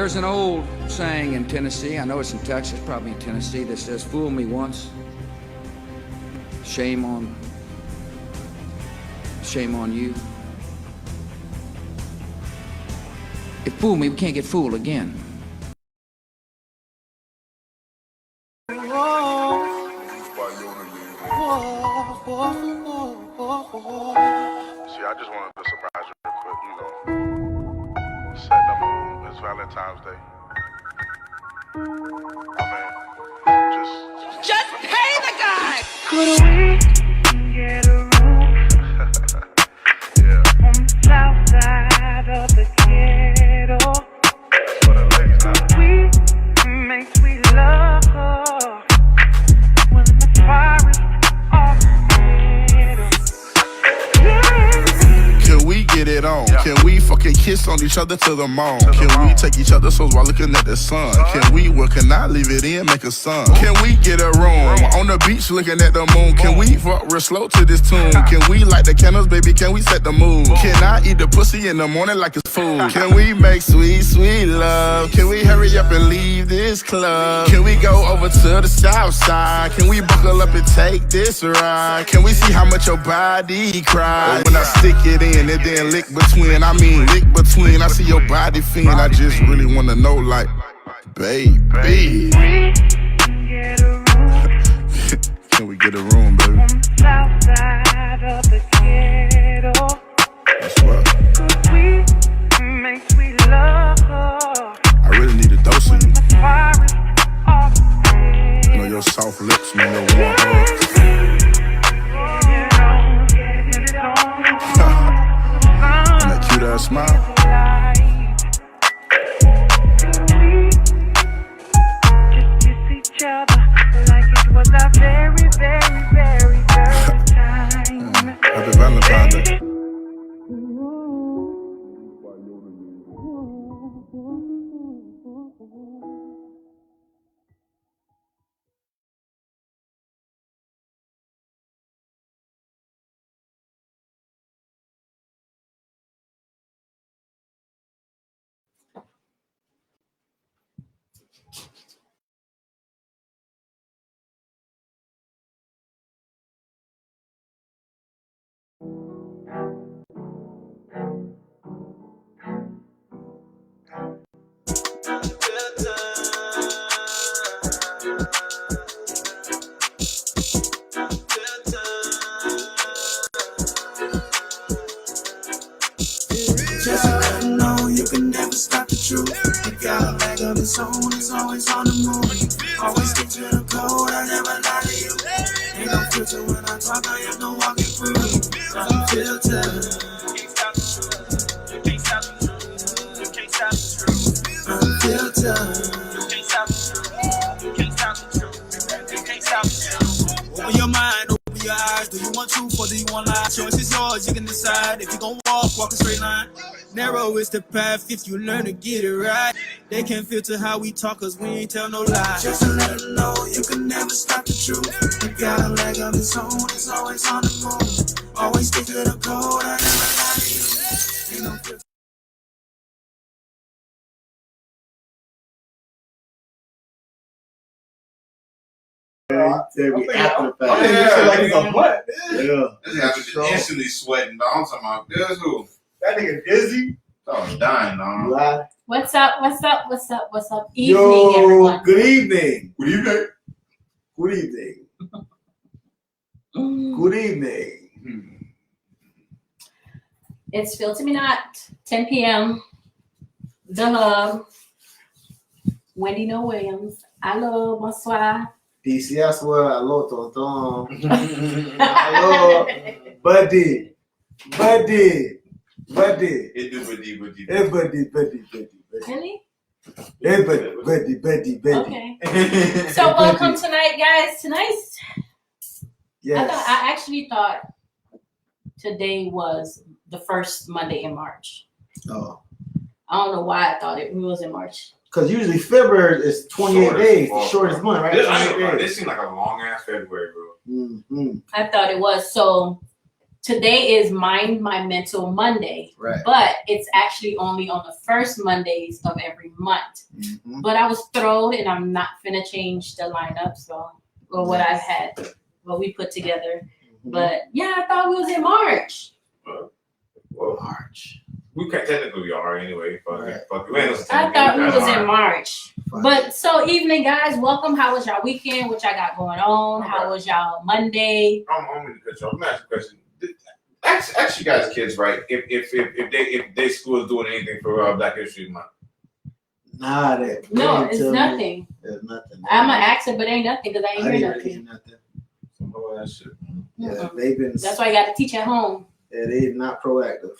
There's an old saying in Tennessee, I know it's in Texas, probably in Tennessee, that says, fool me once, shame on you. If fool me, we can't get fooled again. See, I just wanted to surprise you real quick, set the mood. It's Valentine's Day. Just pay the guy! Could we get a room Yeah. on the south side of the ghetto? For the ladies now. We make sweet love when the forest of the ghetto. Yeah. Can we get it on? Yeah. Can we fucking kiss on each other to the moon? Can we take each other's souls while looking at the sun? Can we, well, can I leave it in, make a sun? Can we get a room on the beach looking at the moon? Can we fuck real slow to this tune? Can we light the candles, baby? Can we set the mood? Can I eat the pussy in the morning like it's food? Can we make sweet, sweet love? Can we hurry up and leave this club? Can we go over to the south side? Can we buckle up and take this ride? Can we see how much your body cries? When I stick it in and then lick between, I mean lick between, I see your body fiend. I just really wanna know, like, baby. We can get a room Can we get a room, baby? on the south side of the ghetto. That's what. Could we make sweet love I really need a dose of when you. the forest of the You know ghetto? your soft lips, man, your warm hugs. And that cute ass smile. Happy Valentine's Day. Just to let them know you can never stop the truth. You got a leg of its own, it's always on the move. Always stick to the code, I never lie to you. Ain't no filter when I talk, I am no walking through. No filter. You can't stop the truth. You can't stop the truth. Unfiltered. You can't stop the truth. You can't stop the truth. You can't stop the truth. Open your mind, open your eyes. Do you want truth or do you want lies? Choice is yours, you can decide. If you gon' walk a straight line. Narrow is the path if you learn to get it right. They can't filter how we talk cause we ain't tell no lies. Just to let them know you can never stop the truth. You got a leg of its own, it's always on the move. Always stick to the code, I never lie to you. Ain't no filter. Every after the fact. Like it's a butt. Yeah. This nigga instantly sweating, dog. I'm talking about this who? That nigga dizzy. I was dying, dog. Lie. What's up? What's up? What's up? What's up? Evening, Yo, everyone. good evening. Good evening. Good evening. Good evening. It's Filter Me Not, 10 p.m. The Hub. Wendy No Williams. Hello, bonsoir. BcIswea, hello, tonton. Hello, buddy. Buddy. Buddy. It do, buddy. Hey, buddy. Really? Hey, buddy. Okay. So welcome tonight, guys. Tonight's. Yes. I actually thought today was the first Monday in March. Oh. I don't know why I thought it was in March. Because usually February is 28 days, the shortest month, right? This seemed like a long ass February, bro. Mm-hmm. I thought it was. So today is Mind My Mental Monday, Right. but it's actually only on the first Mondays of every month. Mm-hmm. But I was thrilled, and I'm not finna change the lineup, so or what I've had, what we put together. Mm-hmm. But yeah, I thought we was in March. Well, March. we can't technically are anyway. Fuck Right. it. Fuck it. We ain't listening to I it. thought we That's was all in right. March. But so evening, guys. Welcome. How was y'all weekend? What y'all got going on? How was y'all Monday? I'm going to cut you off. Let me ask you a question. Ask you guys, kids, right? If they school is doing anything for Black History Month. Nah, that. No, they it's tell me nothing. There's nothing. I'ma ask it, but ain't nothing because I ain't I hear didn't hear nothing. nothing. Some of that shit. Yeah, Mm-mm. they've been. That's why you got to teach at home. Yeah, they're not proactive.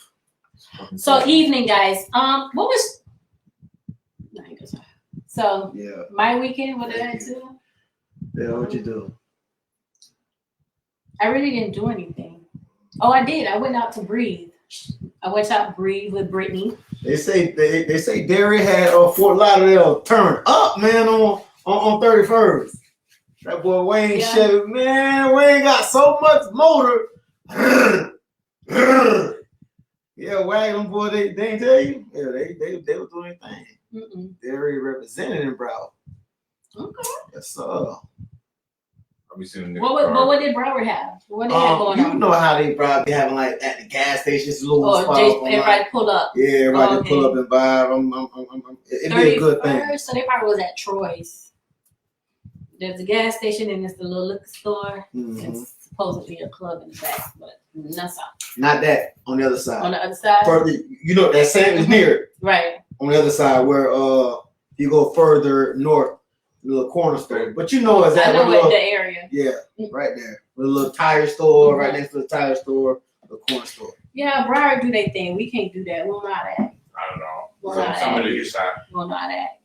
So evening, guys. What was? No, I ain't gonna say. So Yeah. my weekend, what did I do? Yeah, what you do? I really didn't do anything. Oh, I did. I went out to breathe. I went out to breathe with Brittany. They say Derry had Fort Lauderdale turned up, man, on 31st. That boy Wayne Yeah. Chevy, man, Wayne got so much motor. Yeah, Wagon boy, they ain't tell you. Yeah, they was doing their thing. Mm-mm. Derry represented in Broward. Okay. Yes, sir. I'll be seeing the What did Broward have? What did they have going You on? know how they probably having like at the gas stations, little Or spots. everybody pull up. Yeah, everybody Okay. pull up and vibe. It'd be a good thing. 31st, so they probably was at Troy's. There's a gas station and it's the little liquor store. Mhm. It's supposedly a club in the back, but that's not. Not that on the other side. On the other side? Further, you know that same is near it. Right. On the other side where you go further north, the little corner store. But you know I exactly know what what little, the area. yeah, right there. With a little tire store, Mhm. right next to the tire store, the corner store. Yeah, Broward do their thing. We can't do that. We don't know how to act. I don't know. Well, Somebody get shot. We don't know how to act.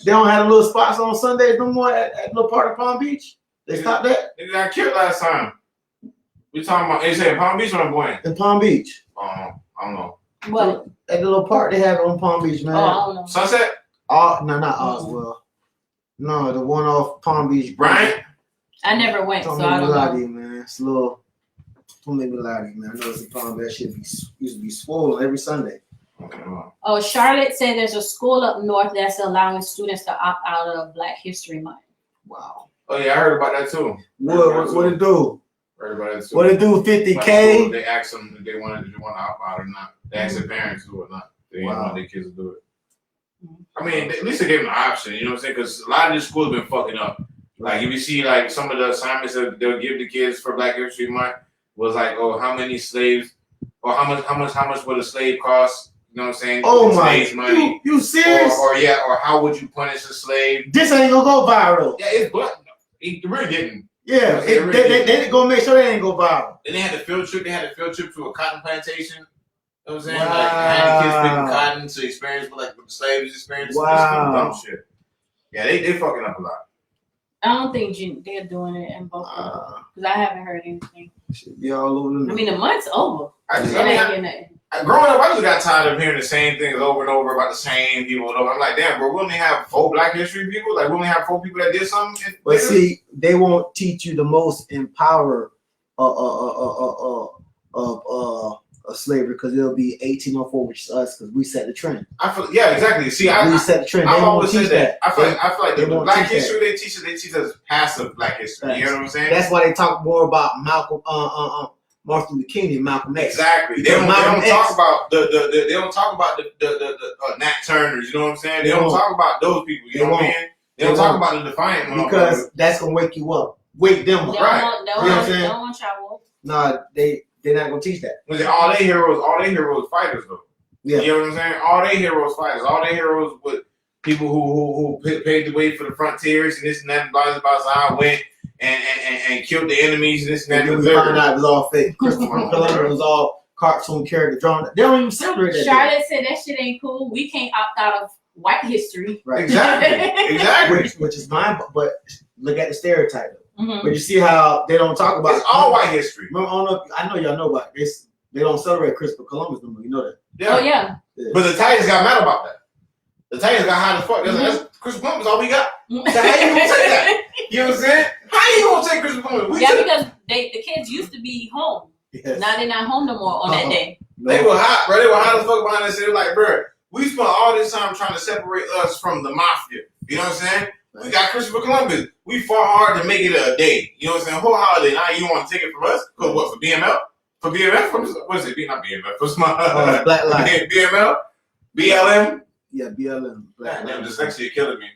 They don't have the little spots on Sundays no more at little part of Palm Beach. They stopped that Nigga got killed last time. We talking about, they say Palm Beach or I'm going? in Palm Beach. I don't know. What? At the little park they have on Palm Beach, man. Oh, I don't know. Sunset? No, not Oswell. No, the one off Palm Beach. Bryant? I never went, Don't so make I me don't lie to know. you, man. It's a little. Don't make me lie to you, man. I know it's in Palm Beach. That shit used to be swollen every Sunday. Oh, Charlotte said there's a school up north that's allowing students to opt out of Black History Month. Wow. Oh yeah, I heard about that too. What it do? Heard about that too. What it do? Like, 50K. they asked them if they wanted to opt out or not. They asked their parents to do it or not. They didn't want their kids to do it. I mean, at least they gave them the option. You know what I'm saying? Because a lot of these schools have been fucking up. Like if you see like some of the assignments that they'll give the kids for Black History Month was like, oh, how many slaves, or how much would a slave cost? You know what I'm saying? Oh my! Slaves money. You serious? Or how would you punish a slave? This ain't gonna go viral. Yeah, it's but it really didn't. Yeah, they gonna make sure they ain't go viral. Then they had the field trip. They had a field trip to a cotton plantation. You know what I'm saying? Like had the kids picking cotton to experience what the slaves experienced. Wow. Dumb shit. Yeah, they fucking up a lot. I don't think they're doing it in both because I haven't heard anything. Should be all over the I mean, the month's over. I It ain't getting nothing. growing up, I just got tired of hearing the same things over and over about the same people. And over. I'm like, damn, bro, we only have 4 Black history people. Like, we only have 4 people that did something. But see, they won't teach you the most empower of slavery because it'll be 1804, which is us, because we set the trend. I feel, yeah, exactly. See, We set the trend. They I've won't always teach said that. I feel like they the won't Black teach history they teach us passive Black history. You know what I'm saying? That's why they talk more about Malcolm, Martin Luther King and Malcolm X. Exactly. They don't talk about they don't talk about the Nat Turners. You know what I'm saying? They don't talk about those people. You know what I mean? They don't talk about the Defiant one because that's gonna wake you up, wake them up. Right. Don't You know what I'm saying? want y'all. Nah, they're not gonna teach that. all they heroes fighters though. Yeah. You know what I'm saying? All they heroes fighters. All they heroes with people who paved the way for the frontiers and this and that and blah blah blah. Went and killed the enemies and this and that. And then we found out it was all fake. Christopher Columbus was all cartoon character drawn. They don't even celebrate that. Charlotte said that shit ain't cool. We can't opt out of white history. Right. Exactly. Which is mine, but look at the stereotype. Mm-hmm. But you see how they don't talk about It's all white history. Remember, I know y'all know about this. They don't celebrate Christopher Columbus no more. You know that. Oh yeah. But the Titans got mad about that. The Titans got high as fuck. That's Christopher Columbus all we got. So how you gonna take that? You know what I'm saying? How you gonna take Christopher Columbus? Because the kids used to be home. Yes. Now they're not home no more on that day. They were hot, bro. They were hot as fuck behind that shit. Like, bro, we spent all this time trying to separate us from the mafia. You know what I'm saying? We got Christopher Columbus. We fought hard to make it a day. You know what I'm saying? Whole holiday. Now you want to take it from us? Because what, for BML? For BMF? What is it? Not BMF. For Black Lives. BML? BLM? Yeah, BLM. Black Damn, Lives. dyslexia killing me.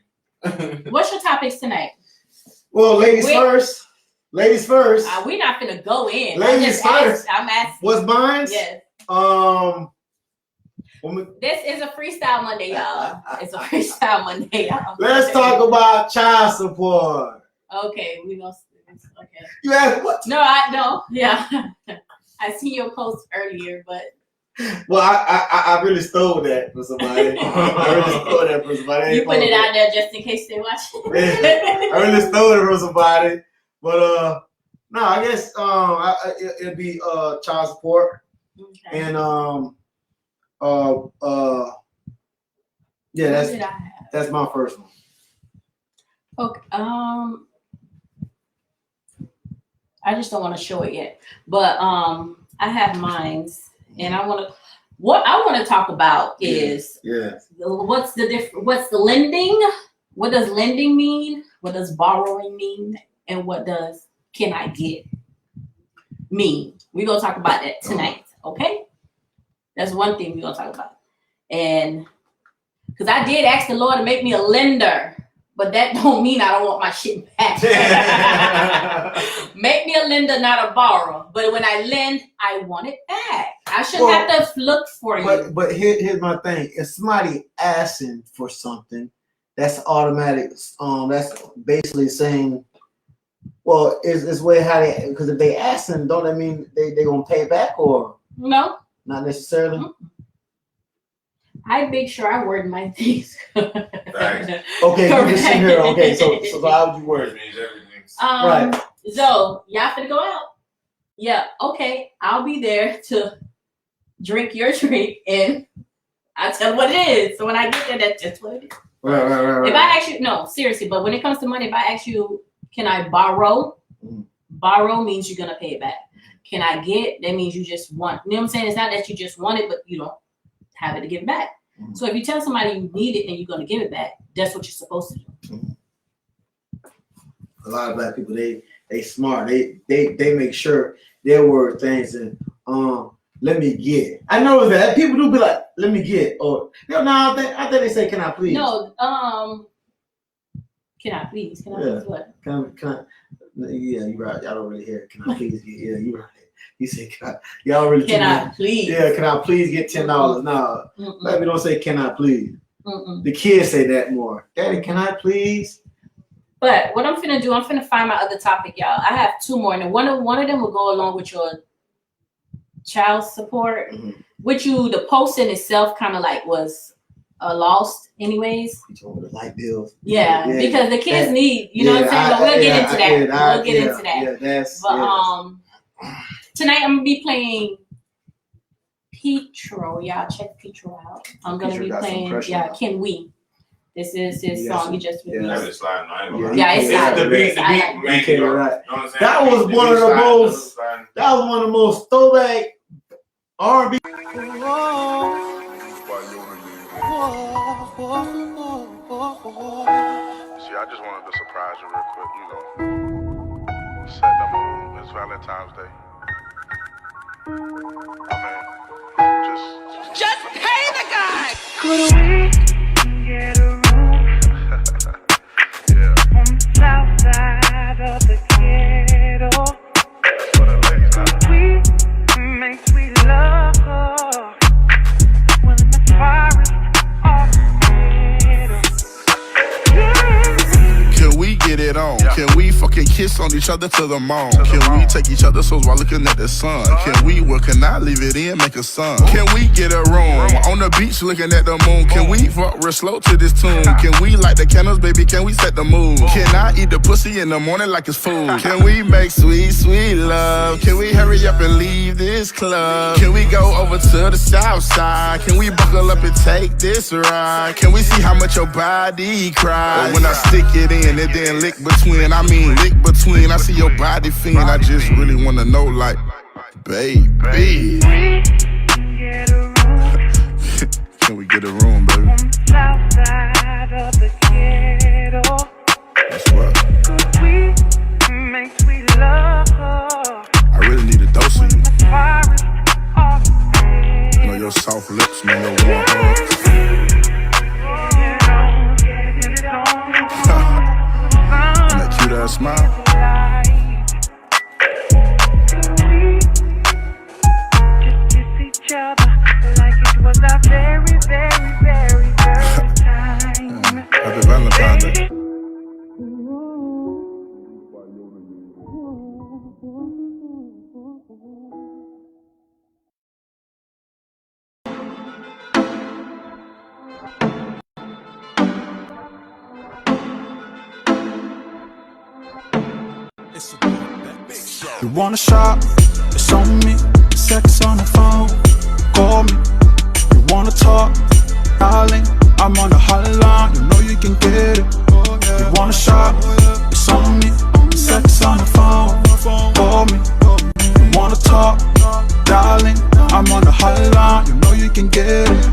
What's your topics tonight? Well, ladies first. Ladies first. We're not gonna go in. Ladies first. I'm asking. What's mine? Yes. This is a freestyle Monday, y'all. It's a freestyle Monday, y'all. Let's talk about child support. Okay, we gonna. Okay. You asked what? No, I know. Yeah, I see your post earlier, but. Well, I really stole that from somebody. You put it out there just in case they watch it. I really stole it from somebody, but no, I guess it'd be child support, Okay. and yeah, that's my first one. Okay. I just don't want to show it yet, but I have mines. And what I want to talk about is what's the lending? What does lending mean? What does borrowing mean? And what does can I get mean? We're gonna talk about that tonight, okay? That's one thing we're gonna talk about. And because I did ask the Lord to make me a lender, but that don't mean I don't want my shit back. Make me a lender, not a borrower. But when I lend, I want it back. I shouldn't have to look for you. But here's my thing. If somebody asking for something, that's automatic. That's basically saying, well, it's way how they, because if they asking, don't that mean they gonna pay back or no? Not necessarily. Mm-hmm. I make sure I word my things. Okay, you just sit here. Okay, so how would you word it? Right. So y'all finna go out. Yeah. Okay. I'll be there to drink your drink, and I tell what it is. So when I get there, that's just what it is. Right. If I ask you, no, seriously. But when it comes to money, if I ask you, can I borrow? Borrow means you're gonna pay it back. Can I get? That means you just want. You know what I'm saying? It's not that you just want it, but you don't have it to give back. So if you tell somebody you need it and you're going to give it back, that's what you're supposed to do. A lot of black people, they smart. They make sure they word things and let me get. I know that people do be like, let me get, or no, I think they say, can I please? No, can I please? Can I please what? Can I? Yeah, you're right. Y'all don't really hear it. Can I please get? Yeah, you're right. You say, y'all really can I please? Yeah, can I please get $10? No, baby, don't say, can I please? The kids say that more. Daddy, can I please? But what I'm finna do, I'm finna find my other topic, y'all. I have two more, and one of them will go along with your child support, which the post in itself kind of like was lost, anyways. You told me the light bills. Yeah, because the kids need, you know what I'm saying. But we'll get into that. We'll get into that. Yeah, that's. But tonight I'm gonna be playing Petro. Y'all check Petro out. I'm gonna be playing Can We. This is his song. He just released. It's sliding. It's the beat. That was one of the most throwback R&B. See, I just wanted to surprise you real quick, set the mood. It's Valentine's Day. Just pay the guy. Could we get a room on the south side of the ghetto? We make sweet love when the forest of the ghetto. Can we get it on? Can we fucking kiss on each other to the moon? Can we take each other's souls while looking at the sun? Can we, well, can I leave it in, make a son? Can we get a room on the beach looking at the moon? Can we fuck real slow to this tune? Can we light the candles, baby? Can we set the mood? Can I eat the pussy in the morning like it's food? Can we make sweet, sweet love? Can we hurry up and leave this club? Can we go over to the south side? Can we buckle up and take this ride? Can we see how much your body cries? When I stick it in and then lick between, I mean lick between. I see your body fiend, I just really wanna know, like, Baby. Get a room Can we get a room, baby? on the south side of the ghetto. That's what. Could we make sweet love I really need a dose of you. the forest off the You know your soft lips, man, your warm hugs. Get it on. And that cute ass smile. Just kiss each other like it was our very, very, very first time. Happy Valentine's Day. You wanna shop? It's on me. Sex on the phone. Call me. You wanna talk? Darling, I'm on the hotline. You know you can get it. You wanna shop? It's on me. Sex on the phone. Call me. You wanna talk? Darling, I'm on the hotline. You know you can get it.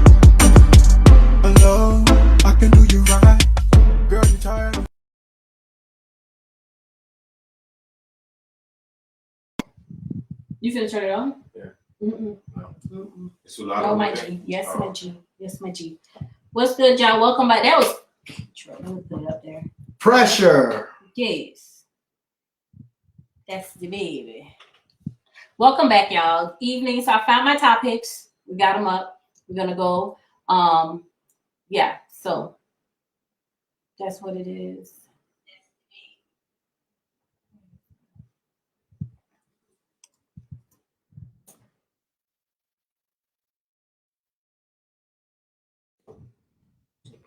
Hello, I can do you right. Girl, you tired of You finna turn it on? Yeah. Mm-mm. No. Mm-mm. It's too loud. Oh, over my there? G. Yes, Oh. my G. Yes, my G. What's good, y'all? Welcome back. That was. Let me put it up there. Pressure. Yes. That's the baby. Welcome back, y'all. Evening. So I found my topics. We got them up. We're gonna go. Yeah. So that's what it is.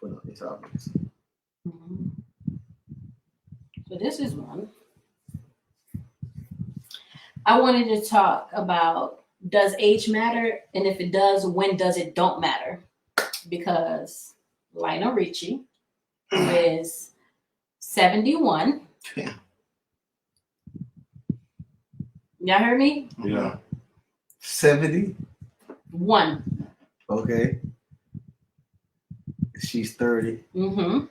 Put on the topics. Mhm. So this is one. I wanted to talk about, does age matter? And if it does, when does it don't matter? Because Lionel Richie is 71. Yeah. Y'all heard me? Yeah. 70. One. Okay. She's 30. Mm-hmm.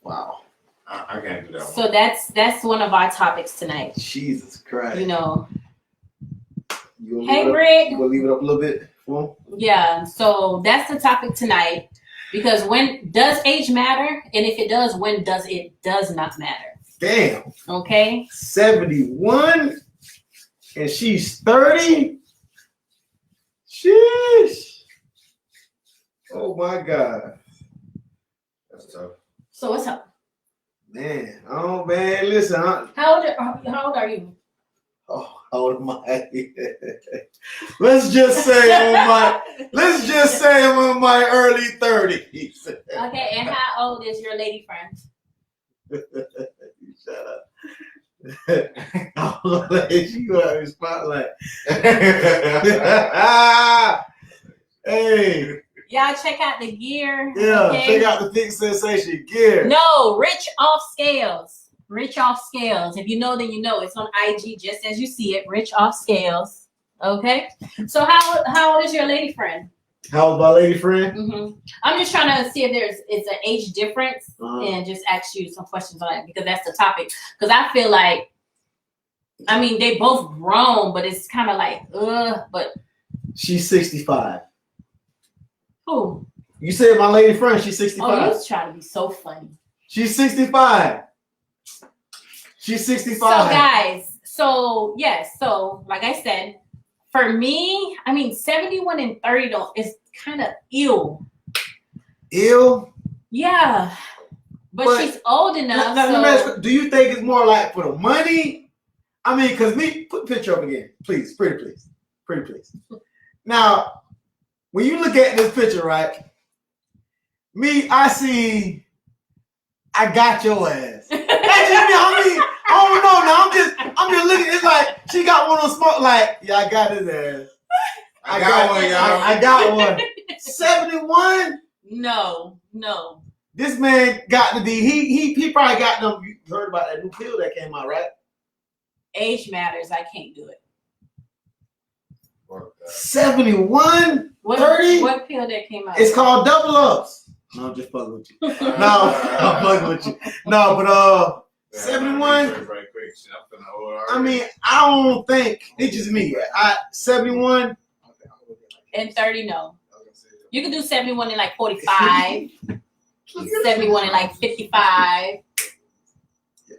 Wow. I can't do that one. So that's one of our topics tonight. Jesus Christ. You know. You gonna Hey, leave it up- Britt. You gonna leave it up a little bit for him? Yeah. So that's the topic tonight. Because when does age matter? And if it does, when does it does not matter? Damn. Okay. 71 and she's 30. Sheesh. Oh my God. That's tough. So what's up? Man. Oh man, listen. How old are you? Oh, how old am I? let's just say I'm in my early 30s. Okay, and how old is your lady friend? Shut up. I'm gonna let you out of the spotlight. Hey, Y'all check out the gear. yeah, Okay? check out the Thick Sensation gear. No, Rich Off Scales. Rich Off Scales. If you know, then you know. It's on IG just as you see it. Rich Off Scales. Okay. So how old is your lady friend? How old my lady friend? Mm-hmm. I'm just trying to see if it's an age difference Uh-huh. and just ask you some questions on that because that's the topic. Because I feel like, I mean, they both grown, but it's kind of like, but She's 65. who? You said my lady friend, she's Oh, 65. you was trying to be so funny. She's 65. She's 65. So guys, so like I said, for me, I mean 71 and 30 is kind of ill. Ill? Yeah. But she's old enough. Now, so let me ask you, do you think it's more like for the money? I mean, because put the picture up again, please. Pretty please. Now, when you look at this picture, right? I see, I got your ass. I don't know. Now I'm just looking. It's like she got one on smoke. Like, yeah, I got his ass. I got one, y'all. I got one. 71. No. This man got to be. He probably got them. You heard about that new pill that came out, right? Age matters. I can't do it. 71, 30. What pill that came out? It's called double ups. No, I'm just fucking with you. No, I'm fucking with you. No, but 71. I mean, I don't think it's just me. 71 and 30. No, you can do 71 in like 45. 71 and like 55.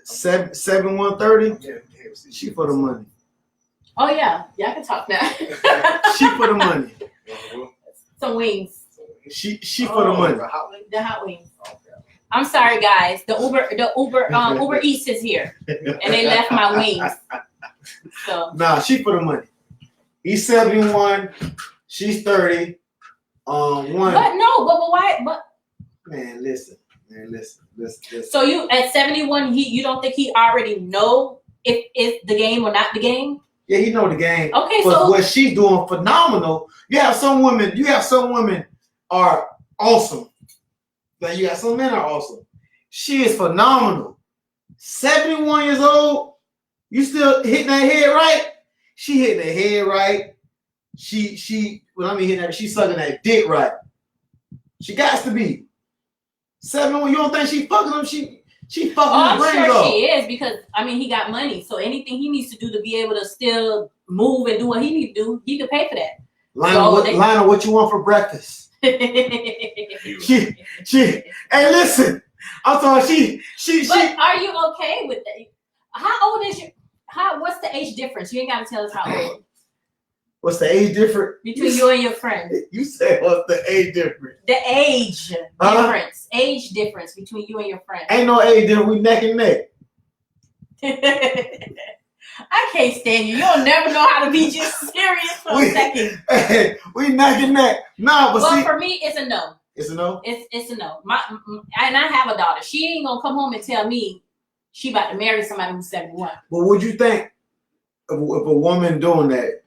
71, 30. She for the money. Oh yeah, y'all can talk now. She for the money. Some wings. She for the money. The hot wings. I'm sorry, guys. The Uber Eats is here, and they left my wings. So nah, she for the money. He's 71. She's 30. One. But no, but why? But man, listen. So you at 71, you don't think he already know if it's the game or not the game? Yeah, he know the game. Okay, but so what she's doing phenomenal. You have some women are awesome. Then you got some men are awesome. She is phenomenal. 71 years old, you still hitting that head right? She hitting that head right. She when I mean hitting that, she's sucking that dick right. She got to be. 71, you don't think she fucking him? She fucking his brains sure up. She is, because I mean he got money. So anything he needs to do to be able to still move and do what he needs to do, he could pay for that. Lionel, what you want for breakfast? Hey, listen. I'm sorry, But are you okay with that? How old is you? What's the age difference? You ain't gotta tell us how old. What's the age difference? Between you and your friend. You said what's the age difference? The age difference. Age difference between you and your friend. Ain't no age difference. We neck and neck. I can't stand you. You'll never know how to be just serious for a second. Hey, we neck and neck. Nah, but see, for me, it's a no. It's a no? It's a no. And I have a daughter. She ain't gonna come home and tell me she about to marry somebody who's 71. But would you think if a woman doing that,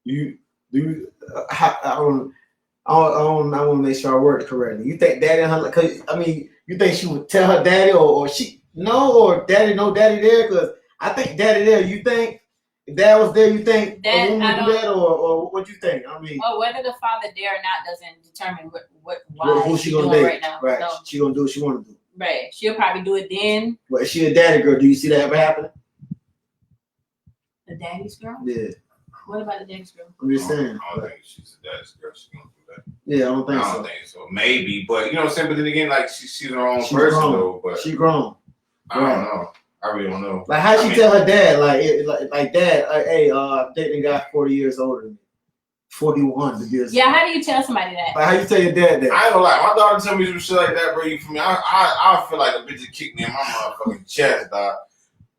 I want to make sure I word it correctly. You think daddy, cause I mean, you think she would tell her daddy or she no, or daddy no daddy there? Because I think daddy there. You think if dad was there, you think that, a woman would do that, or what you think? I mean, whether the father there or not doesn't determine who she gonna doing date right now. Right, No. she gonna do what she want to do. Right, she'll probably do it then. But if she a daddy girl, do you see that ever happening? The daddy's girl? Yeah. What about the daddy's girl? I'm just saying. I don't think she's a daddy's girl. She's gonna do that. Yeah, I don't think so. I don't think so. Maybe, but you know what I'm saying. But then again, like she's her own person grown. though. But she grown. I don't know. I really don't know. Like how she tell her dad, like dad, hey, I'm dating a guy 40 years older than me. 41 to be exact. Yeah, how do you tell somebody that? Like how you tell your dad that? I ain't gonna lie, my daughter tell me some shit like that, bro. You feel me? I feel like a bitch that kicked me in my motherfucking chest, dog.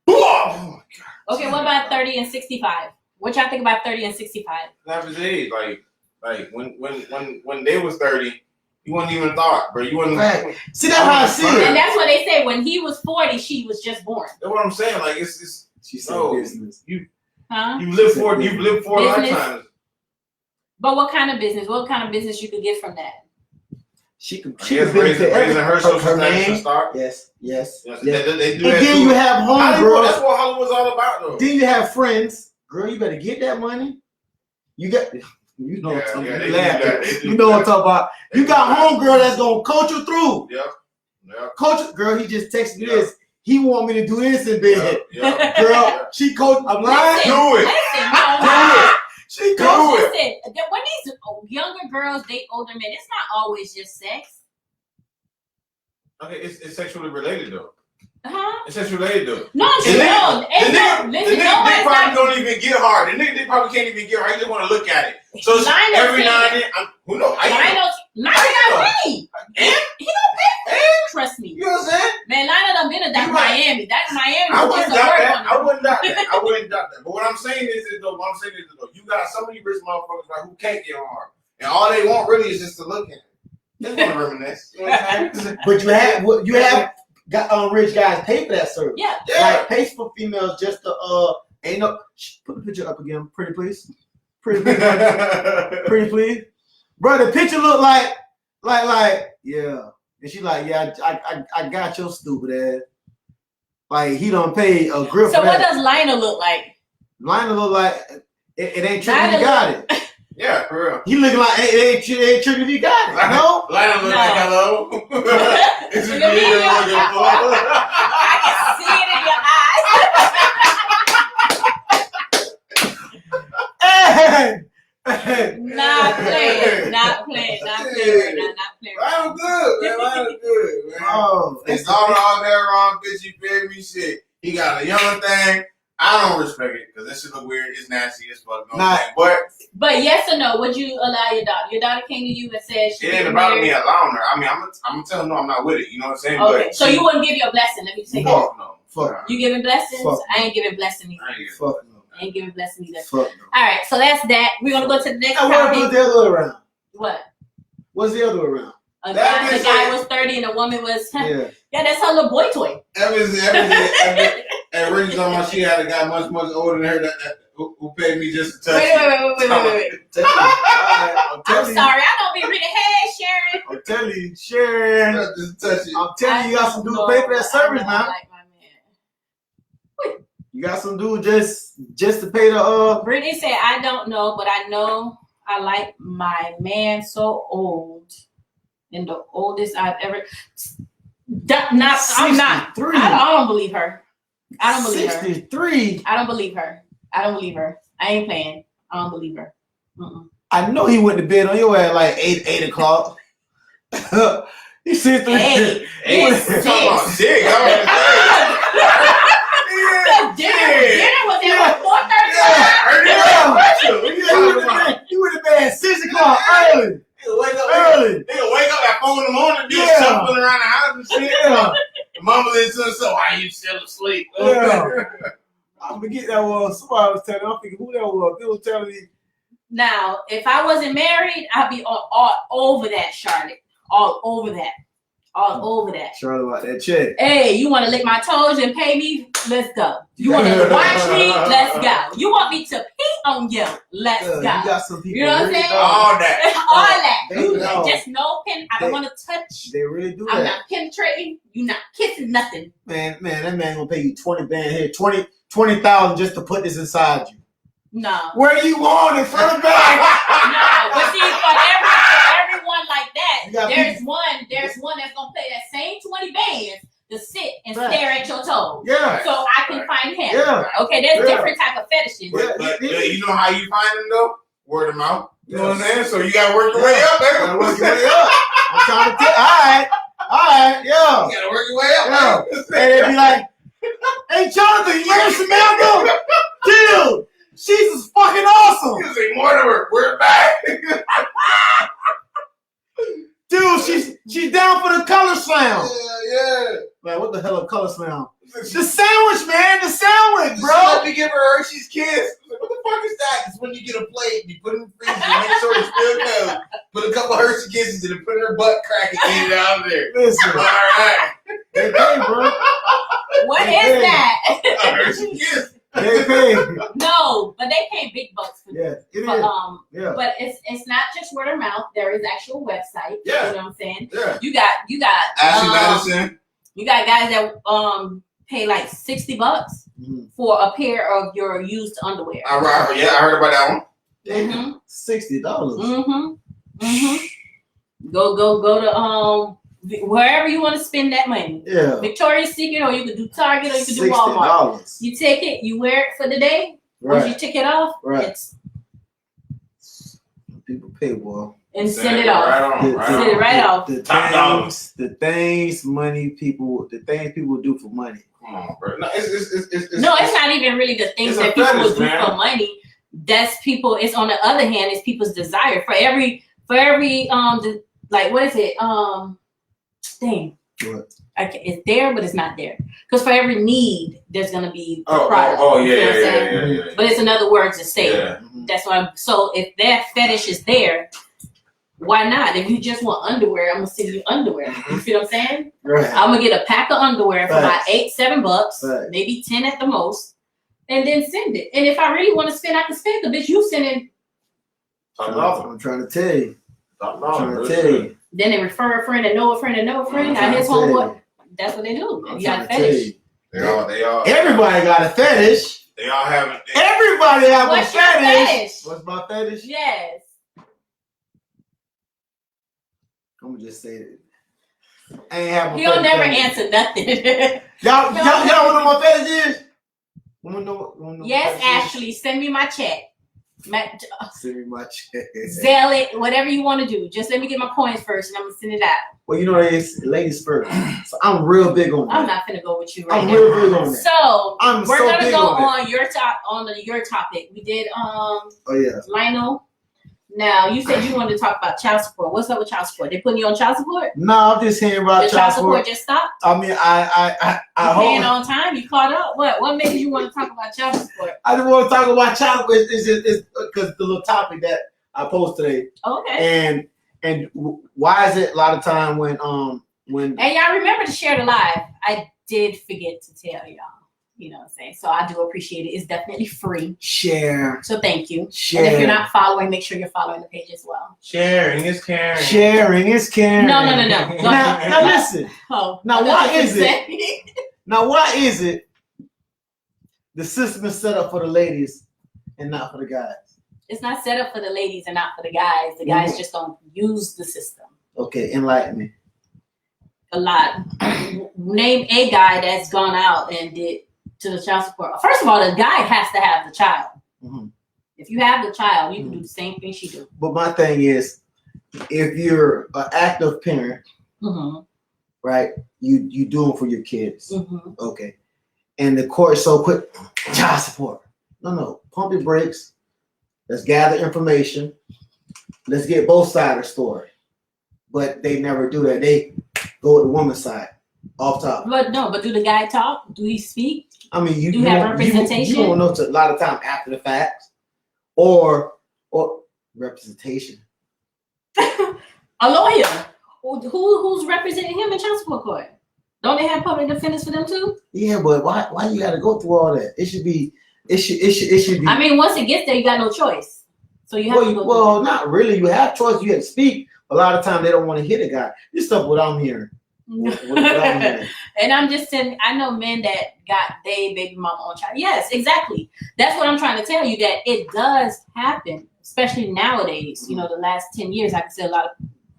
Oh my god. Okay, what about 30 and 65? What y'all think about 30 and 65? That's his age. Like when they was 30, you wasn't even a thought, bro. You wasn't. Right. See, that's how I see it. And that's what they say. When he was 40, she was just born. That's what I'm saying. Like it's. She said business. You live for lifetimes. But what kind of business? What kind of business you could get from that? She could raising her social status. Yes. They do and that then too. you have homegirls. That's what Hollywood's all about, though. Then you have friends. Girl, you better get that money. You know what I'm talking about. You know what I'm talking about. You got homegirl that's gonna coach you through. Yep. Coach, girl, he just texted me this. He want me to do this in bed. Yep. Girl, she coach. I'm lying. Do it. Listen, She coach. Listen, when these younger girls date older men, it's not always just sex. Okay, it's sexually related though. Huh? It's sexually related though. No, the nigga no, probably don't even get hard. The nigga they probably can't even get hard. He just want to look at it. So every now and then, who knows? Lionel got money. And he don't pay. Trust me. You know what I'm saying? Man, Lionel done been to that Miami. That Miami. I wouldn't doubt that. But what I'm saying is though, you got some of you rich motherfuckers right, who can't get hard, and all they want really is just to look at it. They want to reminisce. You know what I'm saying? But you have got rich guys pay for that service. Yeah. Like pays for females just to ain't no. Put the picture up again, pretty please. Pretty please. Bro, the picture look like yeah. And she like, yeah, I got your stupid ass. Like he don't pay a grip. So for what that. does Lionel look like? Lionel look like it ain't tricky if you got it. Yeah, for real. He looking like it ain't tricky if you got it. No. Lionel look like hello. It's Look at me, I can see it in your eyes. Hey. Not playing. Not playing right now. Not playing. Lionel good, man. Lionel good, man. Oh, His daughter out there wrong, bitch. You feel me? Shit. He got a young thing. I don't respect it because this shit look weird. It's nasty as fuck. No thing. But yes or no, would you allow your daughter? Your daughter came to you and said she it ain't about me allowing her. I mean, I'm gonna tell her no, I'm not with it. You know what I'm saying? Okay, but so you wouldn't give your blessing. Let me say that. Fuck no. Fuck. You giving blessings? Fuck. I ain't giving blessing either. Fuck no. I ain't giving blessing either. Fuck no. All right, so that's that. We're gonna go to the next Now what topic. was the other way around? What? What's the other way around? The guy was 30 and the woman was Yeah. Yeah, that's her little boy toy. And Ricky's on my, she had a guy much older than her who paid me just to touch. Wait. I'm sorry, I don't be reading. Hey, Sharon. I'm telling you, Sharon. Just touch it. I'm telling you, you got some dude pay for that service now. You got some dude just to pay the Brittany said, I don't know, but I know I like my man so old. And the oldest I've ever. I'm not. I don't believe her. I don't believe 63. her. I don't believe her. I ain't playing. I don't believe her. I know he went to bed on your ass like 8 o'clock. He said 3. Hey, Talking about sick. Dinner was at 4:30. You went to bed at 6 o'clock early. He'll wake up at 4 in the morning, be shuffling around the house and shit. Yeah. Mumbling to himself, why you still asleep? Yeah. I forget that was somebody was telling. I'm thinking who that was. They was telling me. Now, if I wasn't married, I'd be all over that, Charlotte. All over that. Charlotte about that check. Hey, you want to lick my toes and pay me? Let's go. You want to watch me? Let's go. You want me to pee on you? Let's go. You got some people. You know what I'm saying? All that. You just no pen. I don't want to touch. They really do I'm that. not penetrating. You not kissing nothing. Man, that man gonna pay you 20 band here, 20,000 just to put this inside you. No. Where do you want it? Front or back? No, but see, for everyone like that, there's people. one that's gonna pay that same 20 bands to sit and stare at your toes. Yeah. So I can find him. Yeah. Okay, there's different type of fetishes. But you know how you find them though? Word of mouth. You know what I'm saying? So you gotta work your way up, baby. Gotta work your way up. I'm trying to tell. All right, yeah. You gotta work your way up. Yeah. And they be like, hey, Jonathan, you hear Samantha? Dude, she's fucking awesome. You say Mortimer, we're back. Dude, she's down for the color slam. Yeah. Man, what the hell a color slam? The sandwich, man. The sandwich, bro. Let me give her Hershey's Kiss. What the fuck is that? It's when you get a plate, you put it in the freezer, make sure it's still cold. Put a couple Hershey Kisses and then put her butt crack and get it out of there. Listen. All right. They pay, bro. What is that? A Hershey Kiss. They pay. No, but they pay big bucks for Yeah, it is. Yeah. But it's not just word of mouth. There is actual website. Yeah. You know what I'm saying? Yeah. You got Ashley Madison. You got guys that pay like $60 for a pair of your used underwear. I heard about that one. $60. Go to wherever you want to spend that money. Yeah. Victoria's Secret, or you could do Target, or you could do Walmart. $60. You take it, you wear it for the day. Right. Once you take it off, Right. People pay, boy. And send it off. Send it right off. The things people do for money. Come on, bro. No, it's not even really the things that people fetish, do man. for money. That's people. It's on the other hand, it's people's desire for every like what is it? Thing. What? Okay, it's there, but it's not there. Because for every need, there's gonna be a product. Yeah. But it's in other words to say. Yeah. That's why. So if that fetish is there, why not? If you just want underwear, I'm gonna send you underwear. You see what I'm saying? Right. I'm gonna get a pack of underwear for about $8-7, Right. maybe 10 at the most, and then send it. And if I really want to spend, I can spend the bitch. You sending? I'm trying to tell you. I'm trying to tell you. Then they refer a friend and know a friend and know a friend. Now his homeboy. That's what they do. You got a fetish. They all. Everybody got a fetish. They all have. Everybody have What's a your fetish. fetish? What's my fetish? Yes. I'm gonna just say it. I ain't have. He'll never answer nothing. Y'all wanna know what my fetish is? Wanna know Yes, Ashley, send me my check. Send me my check. Sell it, whatever you want to do. Just let me get my coins first, and I'm gonna send it out. Well, you know, it's ladies first. So I'm real big on that. I'm not finna go with you right I'm now. real big on that. So we're so gonna big go on your topic. We did Oh yeah. Lionel. Now you said you wanted to talk about child support. What's up with child support? They putting you on child support? No, I'm just hearing about the child support. Just stopped. I mean, I paying on time. You caught up. What made you want to talk about child support? I just want to talk about child support. It's because the little topic that I post today. Okay. And why is it a lot of time when and y'all remember to share the live? I did forget to tell y'all. You know what I'm saying? So I do appreciate it. It's definitely free. Share. So thank you. Share. And if you're not following, make sure you're following the page as well. Sharing is caring. Sharing is caring. No. Now listen. Oh, now why is it? Now why is it the system is set up for the ladies and not for the guys? It's not set up for the ladies and not for the guys. The guys just don't use the system. Okay, enlighten me. A lot. Name a guy that's gone out and did to the child support. First of all, the guy has to have the child. Mm-hmm. If you have the child, you can do the same thing she do. But my thing is, if you're an active parent, right, you do it for your kids. Okay. And the court so quick, child support. No. Pump your brakes. Let's gather information. Let's get both sides of the story. But they never do that. They go with the woman's side. Off top. But do the guy talk? Do he speak? I mean, you have representation. You don't know a lot of time after the fact, or representation. A lawyer. Who's representing him in child support court? Don't they have public defenders for them too? Yeah, but why you got to go through all that? It should be. I mean, once it gets there, you got no choice. So you have to go. Well, not really. You have choice. You have to speak. A lot of time they don't want to hit a guy. This stuff what I'm hearing. And I'm just saying, I know men that got their baby mama on child. Yes, exactly. That's what I'm trying to tell you, that it does happen, especially nowadays. You know, the last 10 years, I can see a lot of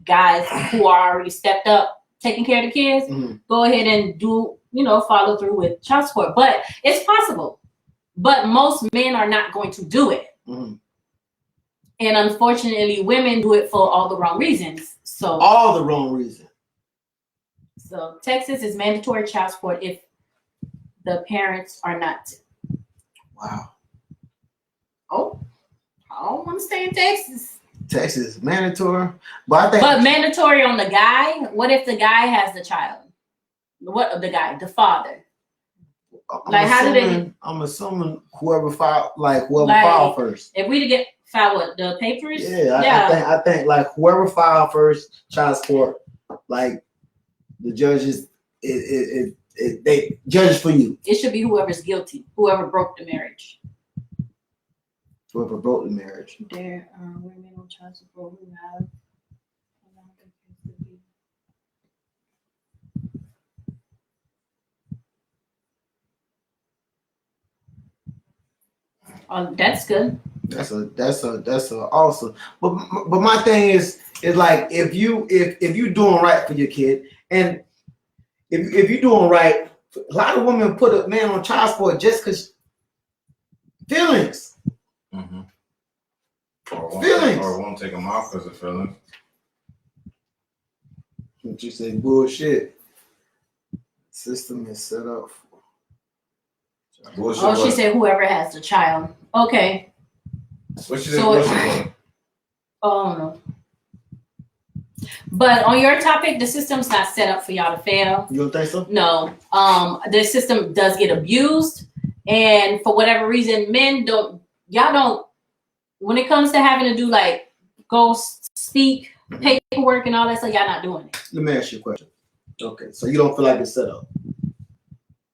guys who are already stepped up, taking care of the kids, go ahead and do, follow through with child support. But it's possible. But most men are not going to do it. And unfortunately, women do it for all the wrong reasons. So all the wrong reasons. So Texas is mandatory child support if the parents are not. Wow. Oh, I don't want to stay in Texas. Texas is mandatory, but mandatory on the guy. What if the guy has the child? What the guy, the father? I'm assuming whoever filed first. If we get filed the papers, I think like whoever filed first child support, like. The judges, they judges for you. It should be whoever's guilty, whoever broke the marriage. Whoever broke the marriage. There are women on child support who have. Oh, that's good. That's awesome. But my thing is like if you doing right for your kid, and if you're doing right, a lot of women put a man on child support just because feelings. Or won't take them off because of feelings. What you say? Bullshit. System is set up for. Bullshit. She said whoever has the child. Okay. What she said? Oh no. But on your topic, the system's not set up for y'all to fail. You don't think so? No. The system does get abused, and for whatever reason, y'all don't. When it comes to having to do like go speak, paperwork, and all that stuff, y'all not doing it. Let me ask you a question. Okay, so you don't feel like it's set up?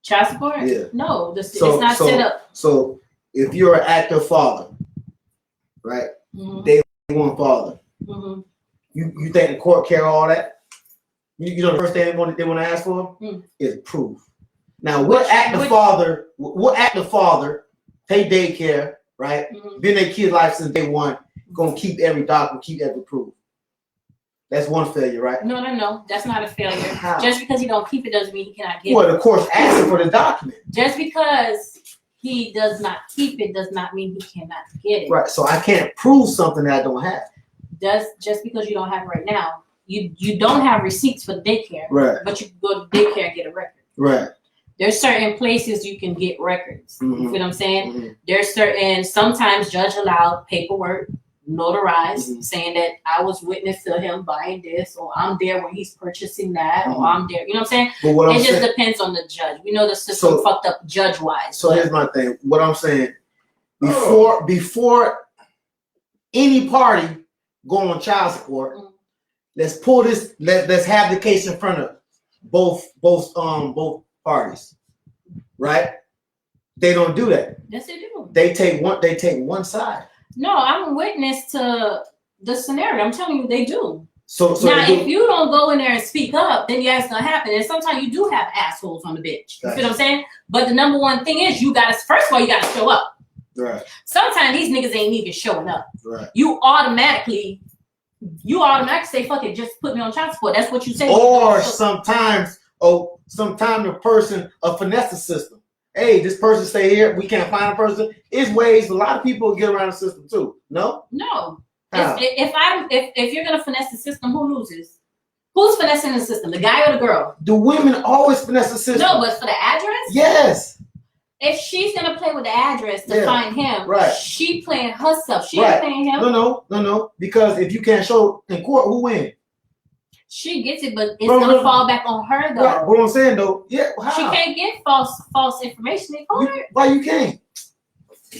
Child support? Yeah. No, it's not set up. So if you're an active father, right? Day one father. You think the court care all that? You know the first thing they want to ask for is proof. Now what act the father pay daycare, right? Been their kid's life since day one, gonna keep every document, keep every proof. That's one failure, right? No. That's not a failure. How? Just because he don't keep it doesn't mean he cannot get it. Well, the court's asking for the document. Just because he does not keep it does not mean he cannot get it. Right. So I can't prove something that I don't have. Just because you don't have it right now, you don't have receipts for the daycare. Right. But you can go to daycare and get a record. Right. There's certain places you can get records. You feel what I'm saying? Mm-hmm. There's certain, sometimes judge allowed paperwork notarized saying that I was witness to him buying this, or I'm there when he's purchasing that, or I'm there. You know what I'm saying? But it just depends on the judge. We know the system fucked up judge wise. So here's my thing. What I'm saying, before any party go on child support, let's pull this. Let's have the case in front of both parties, right? They don't do that. Yes, they do. They take one side. No, I'm a witness to the scenario. I'm telling you, they do. So now, if you don't go in there and speak up, then yeah, it's gonna happen. And sometimes you do have assholes on the bench. You feel what I'm saying? But the number one thing is you gotta you gotta show up. Right. Sometimes these niggas ain't even showing up. Right. You automatically say, fuck it, just put me on child support. That's what you say. Or sometimes the person finesse the system. Hey, this person stay here. We can't find a person. It's ways a lot of people get around the system too. No. If you're gonna finesse the system, who loses? Who's finessing the system? The guy or the girl? The women always finesse the system. No, but for the address? Yes. If she's gonna play with the address to find him, right? She playing herself. She ain't playing him. No. Because if you can't show in court, who wins? She gets it, but it's gonna fall back on her though. Right. What I'm saying though, how? She can't get false information in court. Why you can't?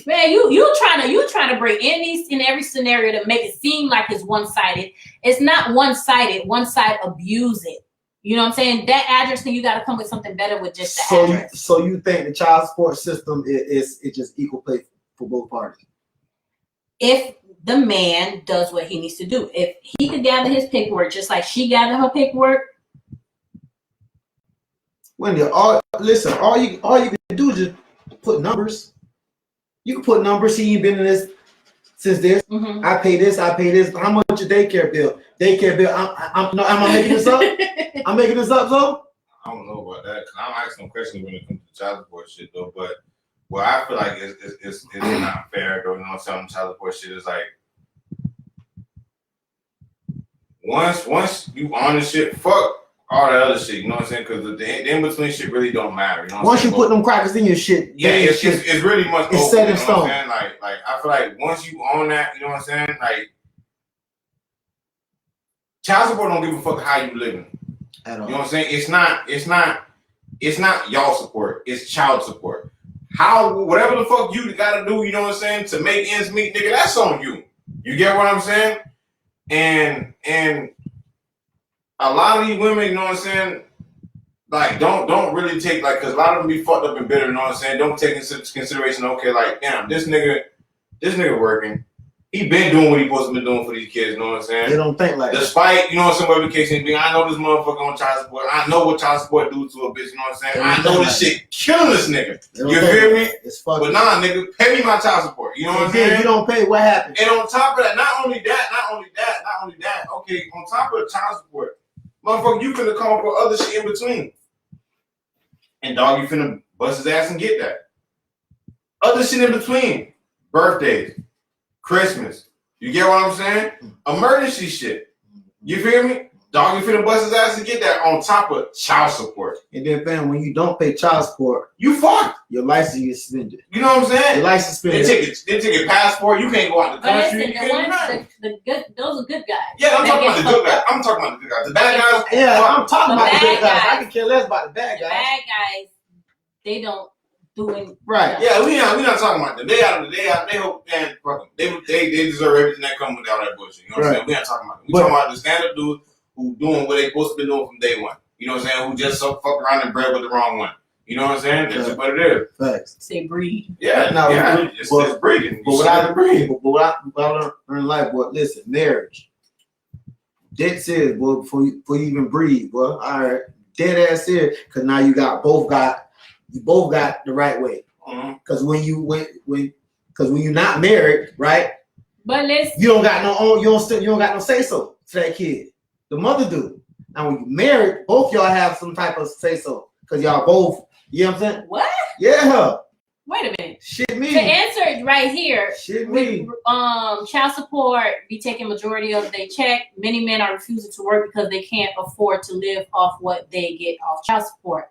Man, you trying to bring in every scenario to make it seem like it's one-sided. It's not one-sided. One side abuse it. You know what I'm saying? That address thing, you got to come with something better with just the address. So you think the child support system is just equal pay for both parties? If the man does what he needs to do, if he could gather his paperwork just like she gathered her paperwork. Wendy, all you can do is just put numbers. You can put numbers. He ain't been in this since this. I pay this. How much your daycare bill? Am I making this up? I'm making this up, though. I don't know about that. Cause I'm asking questions when it comes to child support shit, though. But what I feel like it's not fair, though. You know, some child support shit is like once you on the shit, fuck all that other shit. You know what I'm saying? Because the in between shit really don't matter. You know what once you put them crackers in your shit, yeah, it's really much. It's set in stone. Like I feel like once you own that, you know what I'm saying? Like child support don't give a fuck how you living. At all. You know what I'm saying? It's not y'all support. It's child support. Whatever the fuck you gotta do, you know what I'm saying, to make ends meet, nigga, that's on you. You get what I'm saying? And a lot of these women, you know what I'm saying, like don't really take, like, cause a lot of them be fucked up and bitter, you know what I'm saying? Don't take into consideration, okay, like, damn, this nigga working. He been doing what he supposed to be doing for these kids, you know what I'm saying? They don't think like despite, you know, some publications being, I know this motherfucker on child support. I know what child support do to a bitch, you know what I'm saying? I know this shit killing this nigga. You feel me? But nah, nigga, pay me my child support. You know what I'm saying? You don't pay, what happened? And on top of that, not only that, okay, on top of the child support, motherfucker, you finna come up with other shit in between. And dog, you finna bust his ass and get that. Other shit in between. Birthdays. Christmas. You get what I'm saying? Emergency shit. You feel me? Dog, you finna bust his ass to get that on top of child support. And then, fam, when you don't pay child support, you fucked. Your license gets suspended. You know what I'm saying? Your license suspended. They take your passport. You can't go out the country. Those are good guys. Yeah, I'm talking about the good guys. I'm talking about the good guys. The bad guys. Yeah, I'm talking about the good guys. I can care less about the bad guys. The bad guys, they don't do it. Right. Yeah, we not talking about them. They hope, and they deserve everything that comes with all that bullshit. You know what I'm saying? We not talking about them. We talking about the stand-up dudes who doing what they supposed to be doing from day one. You know what I'm saying? Who just fuck around and bred with the wrong one. You know what I'm saying? That's just what it is. Facts. Say breed. Yeah, it's breeding. But what I learned in life, listen, marriage. Dead serious, boy. Before you even breathe, boy. All right, dead ass serious. Cause now you both got the right way. Cause when you you're not married, right? But you don't got no say so to that kid. The mother do. Now when you married, both y'all have some type of say so. Cause y'all both, you know what I'm saying? What? Yeah. Wait a minute. Shit me. To answer it right here, Shit me. Child support be taking majority of their check. Many men are refusing to work because they can't afford to live off what they get off child support.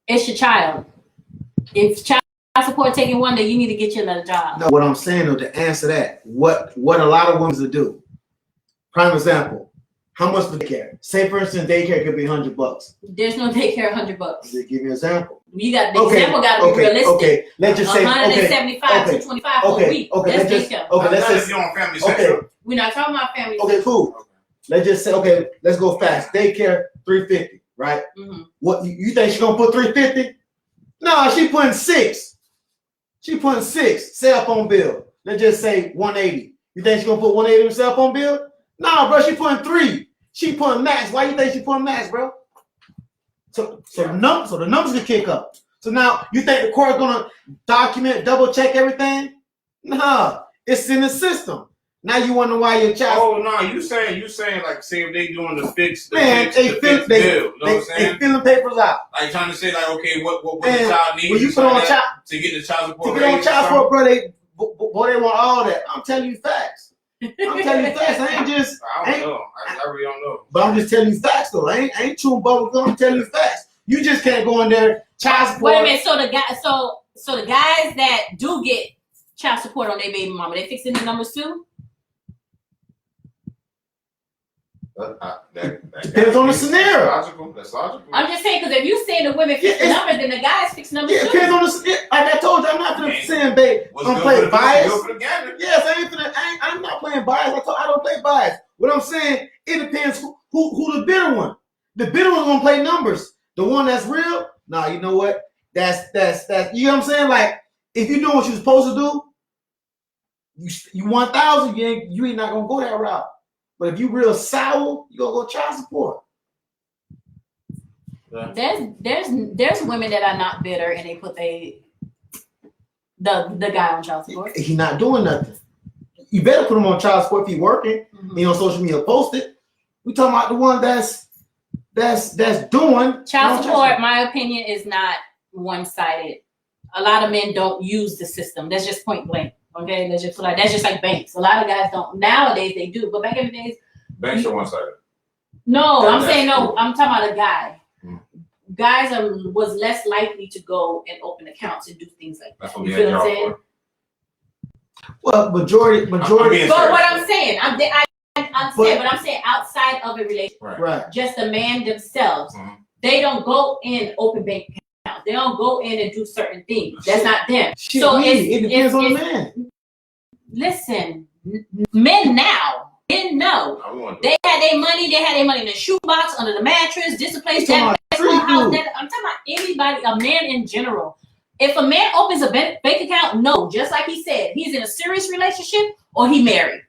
It's your child. If child support taking one, then you need to get you another job. No, what I'm saying though, to answer that, what a lot of women do. Prime example. How much for daycare? Say for instance, daycare could be $100. There's no daycare $100. Just give me an example. You got the example got to be realistic. Okay, let's just say 175 to 25 for a week. That's daycare. Let's just family we're not talking about family. Okay, cool. Let's just say let's go fast. Daycare $350, right? Mm-hmm. What you think she's gonna put $350? No, she putting 6. She putting 6 cell phone bill. Let's just say $180. You think she's gonna put $180 in cell phone bill? No, bro, she putting 3. She putting max. Why you think she putting max, bro? So the numbers can kick up. So now you think the court's gonna document, double check everything? Nah, it's in the system. Now you wonder why your child. Oh no, you saying like say if they doing the fix bill. They filling papers out. Like trying to say like okay, what the child needs when you put on child to get the child support. To get on child support, bro, they want all that. I'm telling you facts. I ain't just. I don't know. I really don't know. But I'm just telling you facts though. I ain't chewing bubble gum. I'm telling you facts. You just can't go in there child support. Wait a minute. So the guys that do get child support on their baby mama, they fixing the numbers too? Depends on the scenario. That's logical. I'm just saying because if you say the women fix the numbers, then the guys fix numbers too. Depends on the. Like I told you, I'm not saying, babe, I'm playing bias. Yes, I'm not playing bias. I don't play bias. What I'm saying, it depends who the bitter one. The bitter one's gonna play numbers. The one that's real, nah, you know what? That's you know what I'm saying? Like if you're doing what you're supposed to do, you 1,000, you ain't not gonna go that route. But if you real sour, you gonna go child support. There's women that are not bitter and they put the guy on child support. He not doing nothing. You better put him on child support if he working. Mm-hmm. He on social media post it. We talking about the one that's doing child support. My opinion is not one-sided. A lot of men don't use the system. That's just point blank. Okay, that's just like banks. A lot of guys don't. Nowadays they do, but back in the days, banks are one-sided. No, I'm saying no. I'm talking about a guy. Guys was less likely to go and open accounts and do things like that. You feel what I'm saying? Well, majority. But what I'm saying, I'm saying outside of a relationship, right? Just the man themselves, they don't go in open bank accounts. They don't go in and do certain things. That's not them. So it depends on the man. Listen, men know. They had their money. They had their money in the shoebox, under the mattress, this place, that house. I'm talking about anybody, a man in general. If a man opens a bank account, no, just like he said, he's in a serious relationship or he married.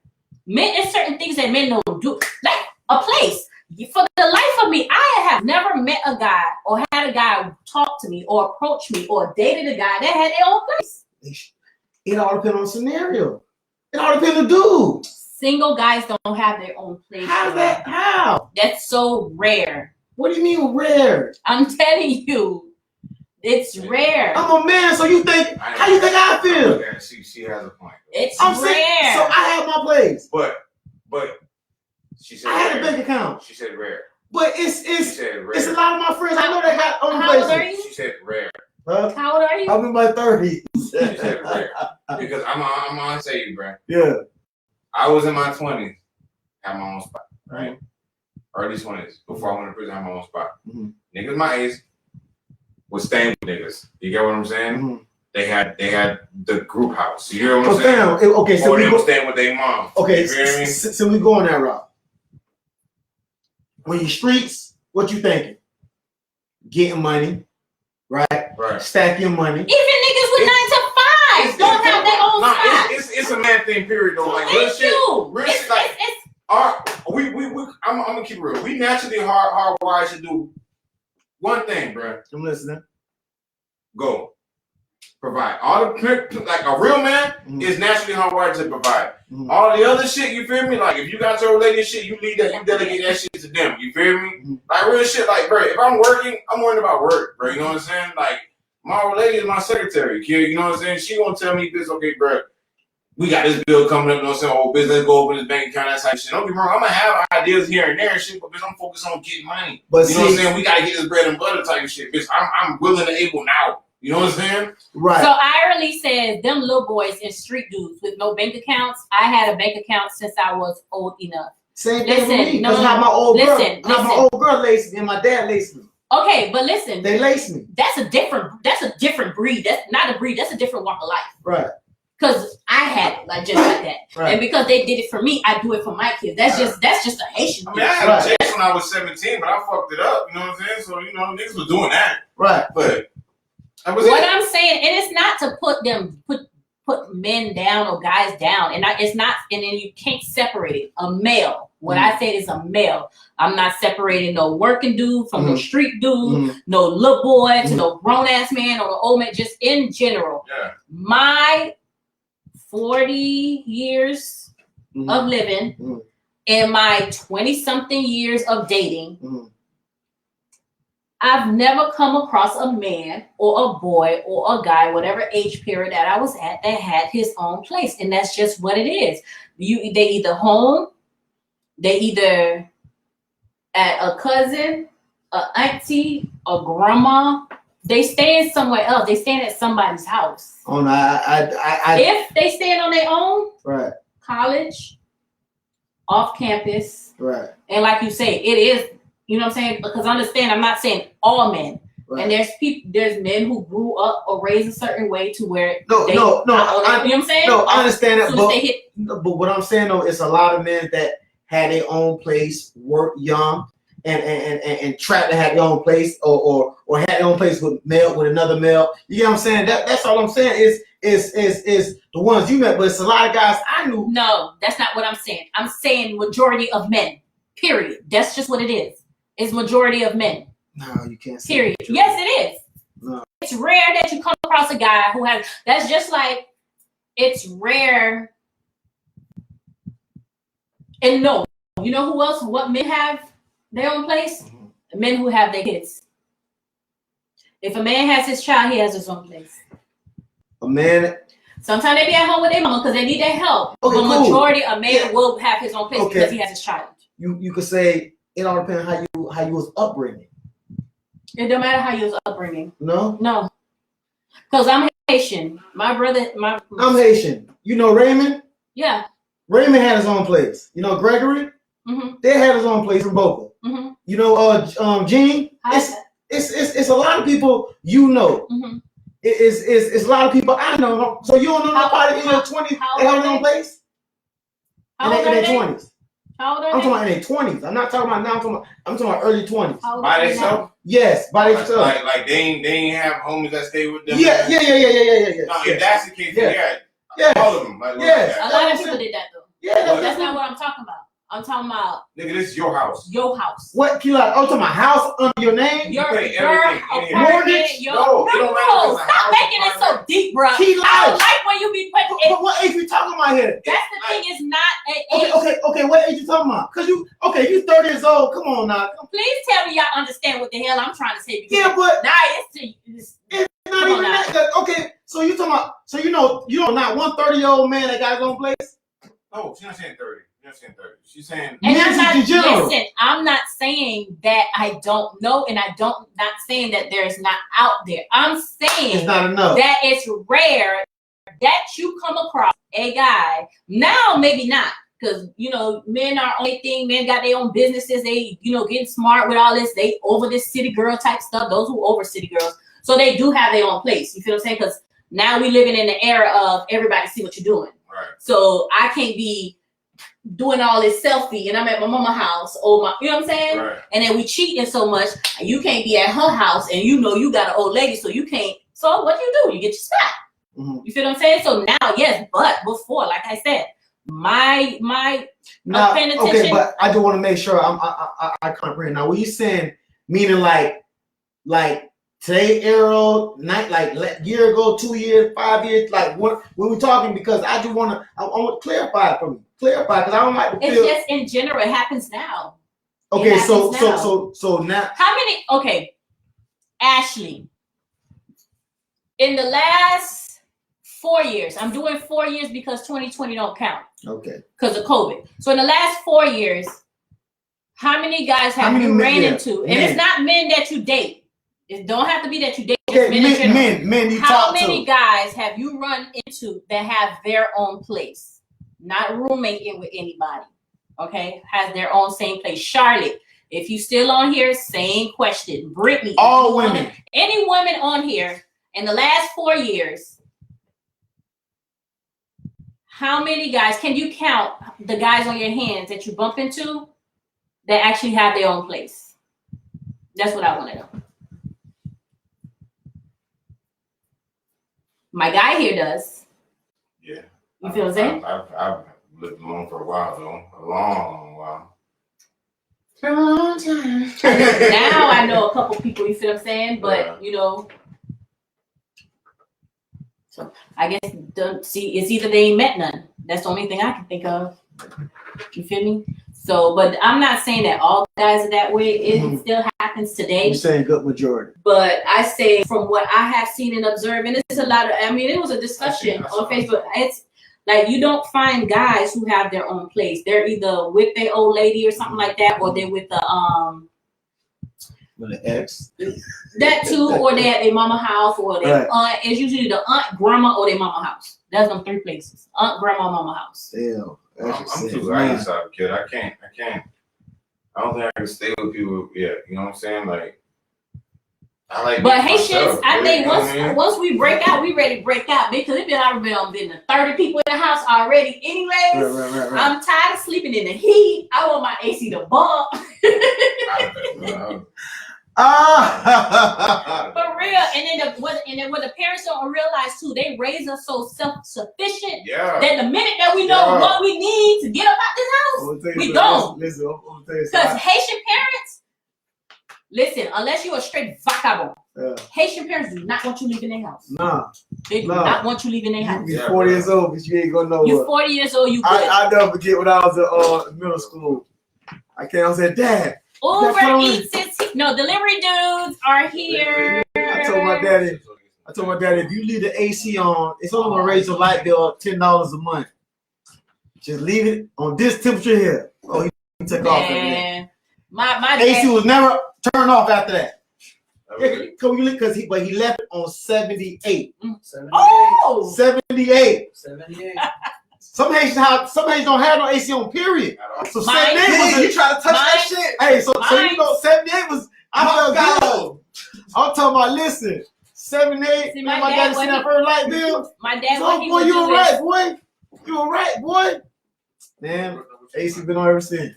Men, there's certain things that men don't do, like a place. For the life of me, I have never met a guy or had a guy talk to me or approach me or dated a guy that had their own place. It all depends on the scenario. It all depends on the dude. Single guys don't have their own place. How? That's so rare. What do you mean rare? I'm telling you, it's rare. I'm a man, so you think? How you think I feel? Yeah, she has a point. It's rare. So I have my place. But she said I had a bank account. She said rare. But it's a lot of my friends. I know they got own places. How old are you? She said rare. Huh? How old are you? I'm in my 30s. She said rare. Because I'm gonna tell you, bro. Yeah. I was in my 20s, had my own spot, right? Early 20s, before I went to prison, I had my own spot. Mm-hmm. Niggas my age was staying with niggas. You get what I'm saying? Mm-hmm. They had the group house. You hear what I'm saying? Okay, so they were staying with their mom. Okay, you hear me? So we go on that route. When you streets, what you thinking? Getting money, right? Right. Stacking money. Even niggas with 9 to 5 don't have their own spot. it's a man thing, period. Though, like real shit, like I'm gonna keep it real. We naturally hardwired to do one thing, bro. I'm listening. Go. Provide. All the like a real man is naturally hardwired to provide. All the other shit, you feel me? Like if you got your lady shit, you leave that, you delegate that shit to them. You feel me? Like real shit, like bro, if I'm working, I'm worrying about work, bro. You know what I'm saying? Like my lady is my secretary, kid. You know what I'm saying? She gonna tell me this, okay, bro. We got this bill coming up, you know what I'm saying? Oh, business, go open this bank account, that type of shit. Don't get me wrong, I'm gonna have ideas here and there and shit, but bitch, I'm focused on getting money. But you know what I'm saying? We gotta get this bread and butter type of shit, bitch. I'm willing and able now. You know what I'm saying? Right. So Irely says, them little boys and street dudes with no bank accounts. I had a bank account since I was old enough. Same thing with me. That's how my old girl laced me and my dad laced me. Okay, but listen. They laced me. That's a different breed. That's not a breed. That's a different walk of life. Right. Because I had it like just like that. Right. And because they did it for me, I do it for my kids. That's just a Haitian. I mean, I had a chase when I was 17, but I fucked it up. You know what I'm saying? So, you know, niggas was doing that. Right. But what I'm saying, and it's not to put men down or guys down, and it's not, and then you can't separate it. A male, what I said is a male. I'm not separating no working dude from no street dude, no little boy to no grown ass man or no old man. Just in general, my 40 years of living and my 20-something years of dating. I've never come across a man or a boy or a guy, whatever age period that I was at, that had his own place. And that's just what it is. They either home, they either at a cousin, a auntie, a grandma. They staying somewhere else. They staying at somebody's house. Oh no, if they staying on their own, right? College, off campus, right? And like you say, it is. You know what I'm saying? Because understand, I'm not saying all men. Right. And there's men who grew up or raised a certain way to where no, you know what I'm saying? No, I understand that, but what I'm saying though is a lot of men that had their own place, worked young, and tried to have their own place or had their own place with another male. You know what I'm saying? That's all I'm saying is the ones you met, but it's a lot of guys I knew. No, that's not what I'm saying. I'm saying majority of men. Period. That's just what it is. It's majority of men. No, you can't say period. majority. Yes, it is. No. It's rare that you come across a guy who has. That's just like it's rare. And no, you know who else? What men have their own place? The men who have their kids. If a man has his child, he has his own place. A man. Sometimes they be at home with their mama because they need their help. Okay, but majority, a man will have his own place because he has his child. You could say it all depends how you was upbringing. It don't matter how you was upbringing. No? No. Because I'm Haitian. My brother, I'm Haitian. You know Raymond? Yeah. Raymond had his own place. You know Gregory? They had his own place in Boca. You know Gene? It's a lot of people you know. It's a lot of people I know. So you don't know nobody in your 20s that have their own place? In their 20s. How old are I'm talking about in their 20s. I'm not talking about now. I'm talking about early 20s. By themselves? Yes, by themselves. Like they ain't have homies that stay with them. Yeah. No, if that's the case, all of them. Like, a lot of people did that though. Yeah, that's not what I'm talking about. I'm talking about nigga, this is your house. Your house. What? You like? Oh, talking about house under your name? Your mortgage? No, it don't matter. Stop making it so deep, bro. I don't like when you be putting. But what age we talking about here? That's the thing. Is not an age. Okay. What age you talking about? Cause you 30 years old. Come on now. Please tell me y'all understand what the hell I'm trying to say. Yeah, but now it's not even that. Okay, so you talking about? So you know not one 30-year-old man that got his own place. No, she's not saying 30. She's saying listen, I'm not saying that I don't know, and not saying that there's not out there. I'm saying it's not enough. That it's rare that you come across a guy. Now maybe not, because men are only thing. Men got their own businesses. They getting smart with all this. They over this city girl type stuff. Those who over city girls, so they do have their own place. You feel what I'm saying? Because now we living in the era of everybody see what you're doing. Right. So I can't be doing all this selfie and I'm at my mama's house or you know what I'm saying? Right. And then we cheating so much, you can't be at her house and you got an old lady, so you can't. So what you do? You get your spot. You feel what I'm saying? So now, yes, but before, like I said, my now, paying attention. okay, but I just want to make sure I comprehend. Now, what you saying? Meaning like today, arrow, night, like year ago, 2 years, 5 years, like when we're talking, because I want to clarify it for me. Clarify, because I don't like to feel. It's just in general. It happens now. Okay, so now. How many? Okay, Ashley. In the last 4 years, I'm doing 4 years because 2020 don't count. Okay. Because of COVID. So in the last 4 years, how many guys have you ran into? And it's not men that you date. It don't have to be that you date. Okay, men you how talk many to. guys have you run into that have their own place? Not roommating with anybody. Okay? Has their own same place. Charlotte, if you still on here, same question. Brittany. All women. Any woman on here in the last 4 years, how many guys, can you count the guys on your hands that you bump into that actually have their own place? That's what I want to know. My guy here does. Yeah. You feel what I'm saying? I've lived alone for a while, though. A long while. It's been a long time. Now I know a couple people, you feel what I'm saying? But, you know, so I guess, it's either they ain't met none. That's the only thing I can think of. You feel me? So, but I'm not saying that all guys are that way. It still happens today. You're saying good majority. But I say from what I have seen and observed, and it's a lot of, I mean, it was a discussion on Facebook. It's like you don't find guys who have their own place. They're either with their old lady or something like that, or they're with the with an ex. That too, or they at their mama house, or their aunt. It's usually the aunt, grandma, or their mama house. That's them three places: aunt, grandma, mama house. Damn. I'm too nice out, kid. I can't. I don't think I can stay with people yet. You know what I'm saying? Like, I like. But Haitians, I think once we break out, we ready to break out because it's been already been 30 people in the house already. Anyways, right. I'm tired of sleeping in the heat. I want my AC to bump. For real, and then what the parents don't realize too, they raise us so self-sufficient that the minute that we know what we need to get up out this house, we don't. Because Haitian parents, listen, unless you're a straight vagabond, Haitian parents do not want you leaving their house. Nah, they do not want you leaving their house. You're 40 years old, but you ain't gonna know. You're 40 years old. You good. I never forget when I was in middle school. I said, Dad. Uber Eats is no delivery dudes are here. I told my daddy, if you leave the AC on, it's only gonna raise your light bill $10 a month. Just leave it on this temperature here. Oh, he took off. My AC was never turned off after that. Because he left it on 78. Oh, 78. Some Haitians don't have no AC on, period. So 78 was you try to touch that shit. Hey, so you know 78 was I felt good. I'm talking about listen, 78. See, my daddy seen that first light bill. My dad, so, boy, you alright, boy? You alright, boy? Man, AC been on ever since.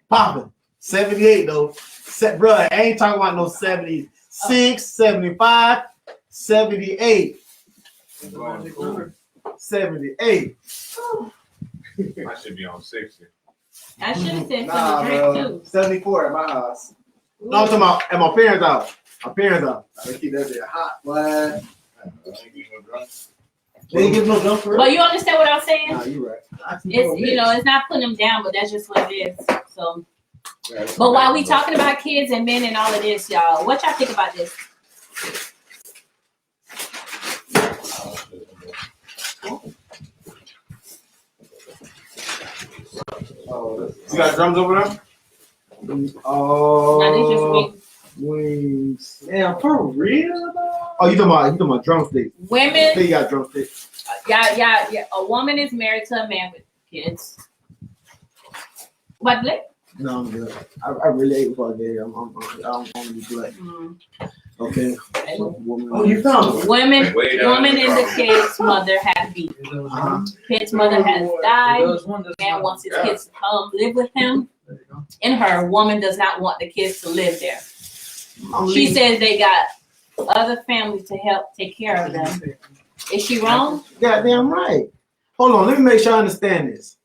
Popping. 78 though. Bruh, I ain't talking about no 76, 75, 78. 78. I should be on 60. I should have said something too. 74 at my house. No, I'm talking about at my parents' house. My parents' house. I keep that shit hot, boy. They ain't give no jump for it. But you understand what I'm saying? Nah, you right. It's it's not putting them down, but that's just what it is. So, but while we talking about kids and men and all of this, y'all, what y'all think about this? You got drums over there? Oh, now they just wings. Damn, for real? Oh, you talking about drumsticks? Women. They got drumsticks. Yeah. A woman is married to a man with kids. What, Blake? No, I'm good. I really ate before I get here. I don't want to be black. Okay. Oh, you found it. Woman and the kid's mother had beef. Kid's mother has died. Man wants his kids to come live with him. And her woman does not want the kids to live there. She says they got other families to help take care of them. Is she wrong? Goddamn right. Hold on, let me make sure I understand this.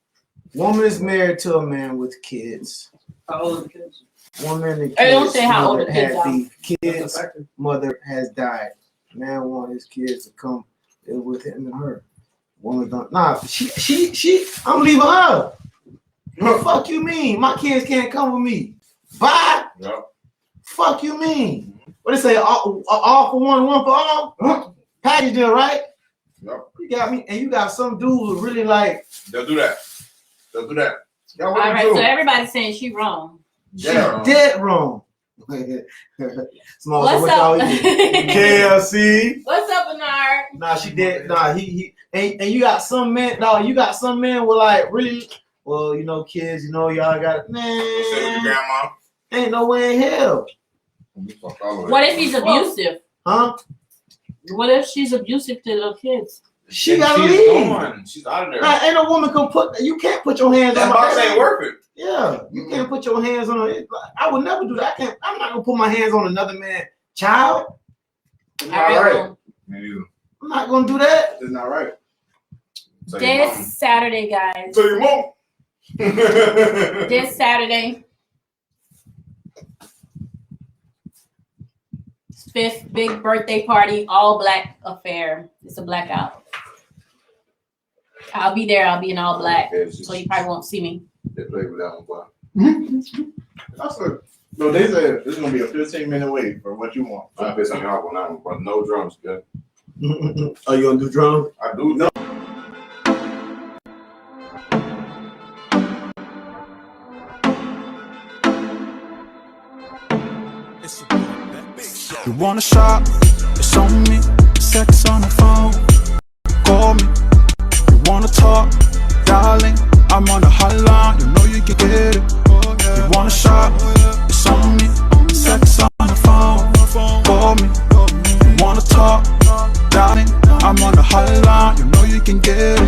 Woman is married to a man with kids. How old are the kids? Woman and kids. Hey, don't say how old the mother kids had are. beef. Kids' mother has died. Man want his kids to come live with him and her. Woman don't. Nah, she. I'm leaving her. What fuck you mean? My kids can't come with me. Bye. Yep. Fuck you mean? What they say? All for one for all. Package deal, right? Yep. You got me, and you got some dude who really like. They'll do that. All right, so everybody's saying she wrong. She dead wrong. Small. What's what up? y'all eating? KFC. What's up, Bernard? Nah, she dead. Nah, he and you got some men. No, you got some men with like really. Well, you know, kids. You know, y'all got man. Stay with your grandma. Ain't no way in hell. What if he's abusive? Huh? What if she's abusive to the kids? She gotta leave. Gone. She's out of there. Nah, ain't no woman can put. You can't put your hands That on box her. ain't worth it. Yeah, you can't put your hands on her. I would never do that. I'm not gonna put my hands on another man's child. It's not right. Me neither. I'm not gonna do that. It's not right. This Saturday, guys. So you won't. This Saturday. 5th big birthday party, all black affair. It's a blackout. I'll be there. I'll be in all black, so you probably won't see me. They play with that one, boy. That's good. No, they said this is gonna be a 15-minute wait for what you want. I'm pissing me off on that one, but no drums, good. Are you gonna do drums? I do know. You wanna shop? It's on me. Sex on the phone. Call me. You wanna talk? Darling, I'm on the hotline. You know you can get it. You wanna shop? It's on me. Sex on the phone. Call me. You wanna talk? Darling, I'm on the hotline. You know you can get it.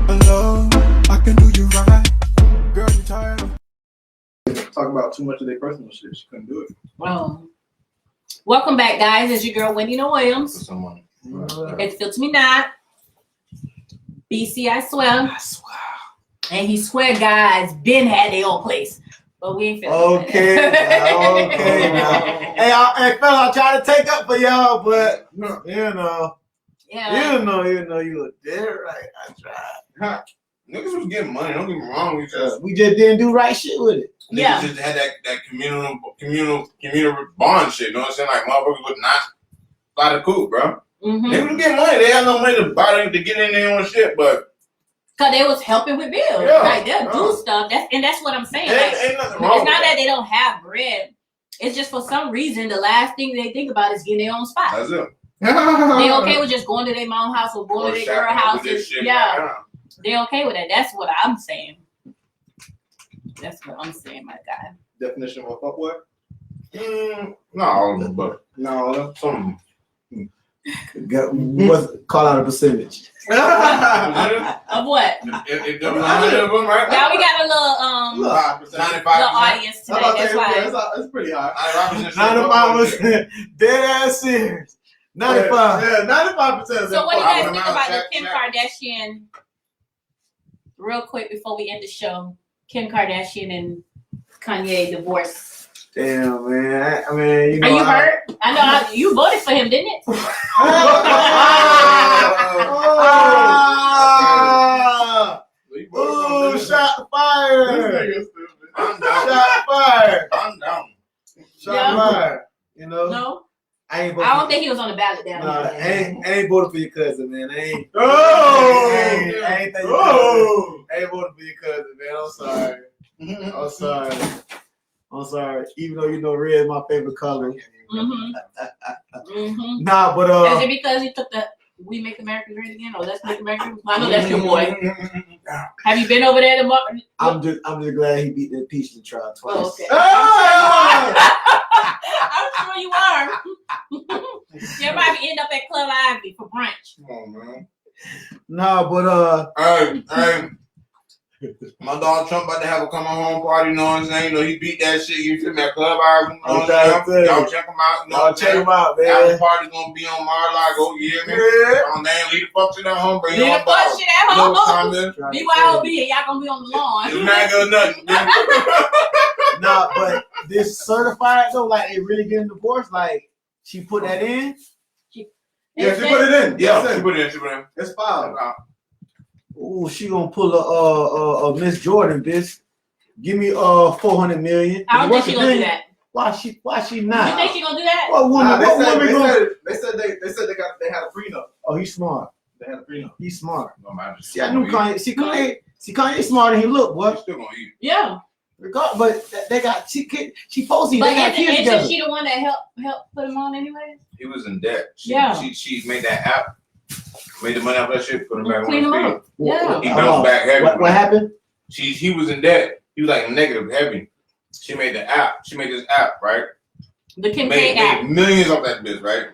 Hello, I can do you right. Girl, you tired of Talk about too much of their personal shit. She couldn't do it. Well, welcome back, guys. It's your girl Wendy No Williams. For someone. It's Filter Me Not. BcIswea. And he swear guys been had their own place. But we ain't feeling Okay, okay. Now. Hey, fella, I try to take up for y'all, but you know, Yeah. you know, you were dead right. I tried. Niggas was getting money. Don't get me wrong. We just didn't do right shit with it. Yeah. Niggas just had that communal bond shit. You know what I'm saying? Like motherfuckers would not fly the coop, bro. Mm-hmm. They would get money. They had no money to buy them to get in their own shit, but Cause they was helping with bills. Yeah. Like they'll do stuff. That's what I'm saying. Like, ain't nothing it's wrong with not that they don't have bread. It's just for some reason the last thing they think about is getting their own spot. That's it. They okay with just going to their mom's house or going to their girl house. Yeah. They okay with that. That's what I'm saying. That's what I'm saying, my guy. Definition of a fuckboy? Not all of them, but No, some. Call out a percentage. Of what? If them 100 of them, right? Yeah, we got a little 95%. little audience today. That's why. It's pretty high. 95% dead ass serious. 95. Yeah, 95%. So what do you guys think about the Kim Kardashian? Real quick before we end the show, Kim Kardashian and Kanye divorce. Damn, man. I mean, you know. Are you hurt? I know you voted for him, didn't it? Oh, shot fired. I'm down. Shot fired. I'm down. Shot fired. You know? No. I don't think he was on the ballot down Nah, there. I ain't voting for your cousin, man. I ain't voting for your cousin, man. I'm sorry. I'm sorry. I'm sorry. Even though you know red is my favorite color. Nah, but is it because he took the "We Make America Great Again" or "Let's Make America"? I know that's your boy. Have you been over there to I'm just glad he beat the impeachment trial twice. Oh, okay. I'm sure you are. You probably end up at Club Ivy for brunch. Come on, man. Nah, but Hey. My dog Trump about to have a coming home party, you know what I'm saying? You know, he beat that shit, you feel me, at Clubhouse, you know what I'm saying? Y'all check him out, you know what I'm saying? out, man. After party's gonna be on Mar-a-Lago, you hear me? Yeah. Man, leave the fuck shit at home, bring Leave your the fuck shit at No home. comment. BYOB, and y'all gonna be on the lawn. It's not good nothing. Nah, but this certified though, like they really getting divorced, like she put that in. Yeah, she put it in. Yeah, she put it in. It's filed. Ooh, she gonna pull a Miss Jordan, bitch. Give me 400 million. I don't think she gonna do that. Why she not? You think she gonna do that? What woman? They said they had a prenup. Oh, he's smart. They had a prenup. He's smart. No matter. See, I knew Kanye. See, Kanye smarter than he look. What? Still gonna eat. Yeah. But they got she posting. But They got kids isn't together. she the one that helped put him on anyway? He was in debt. She made that app, made the money off that shit, put him back on his feet. Yeah. He bounced back heavy. What happened? He was in debt. He was like negative heavy. She made the app. She made this app, right? The Kim K app. Made millions off that bitch, right?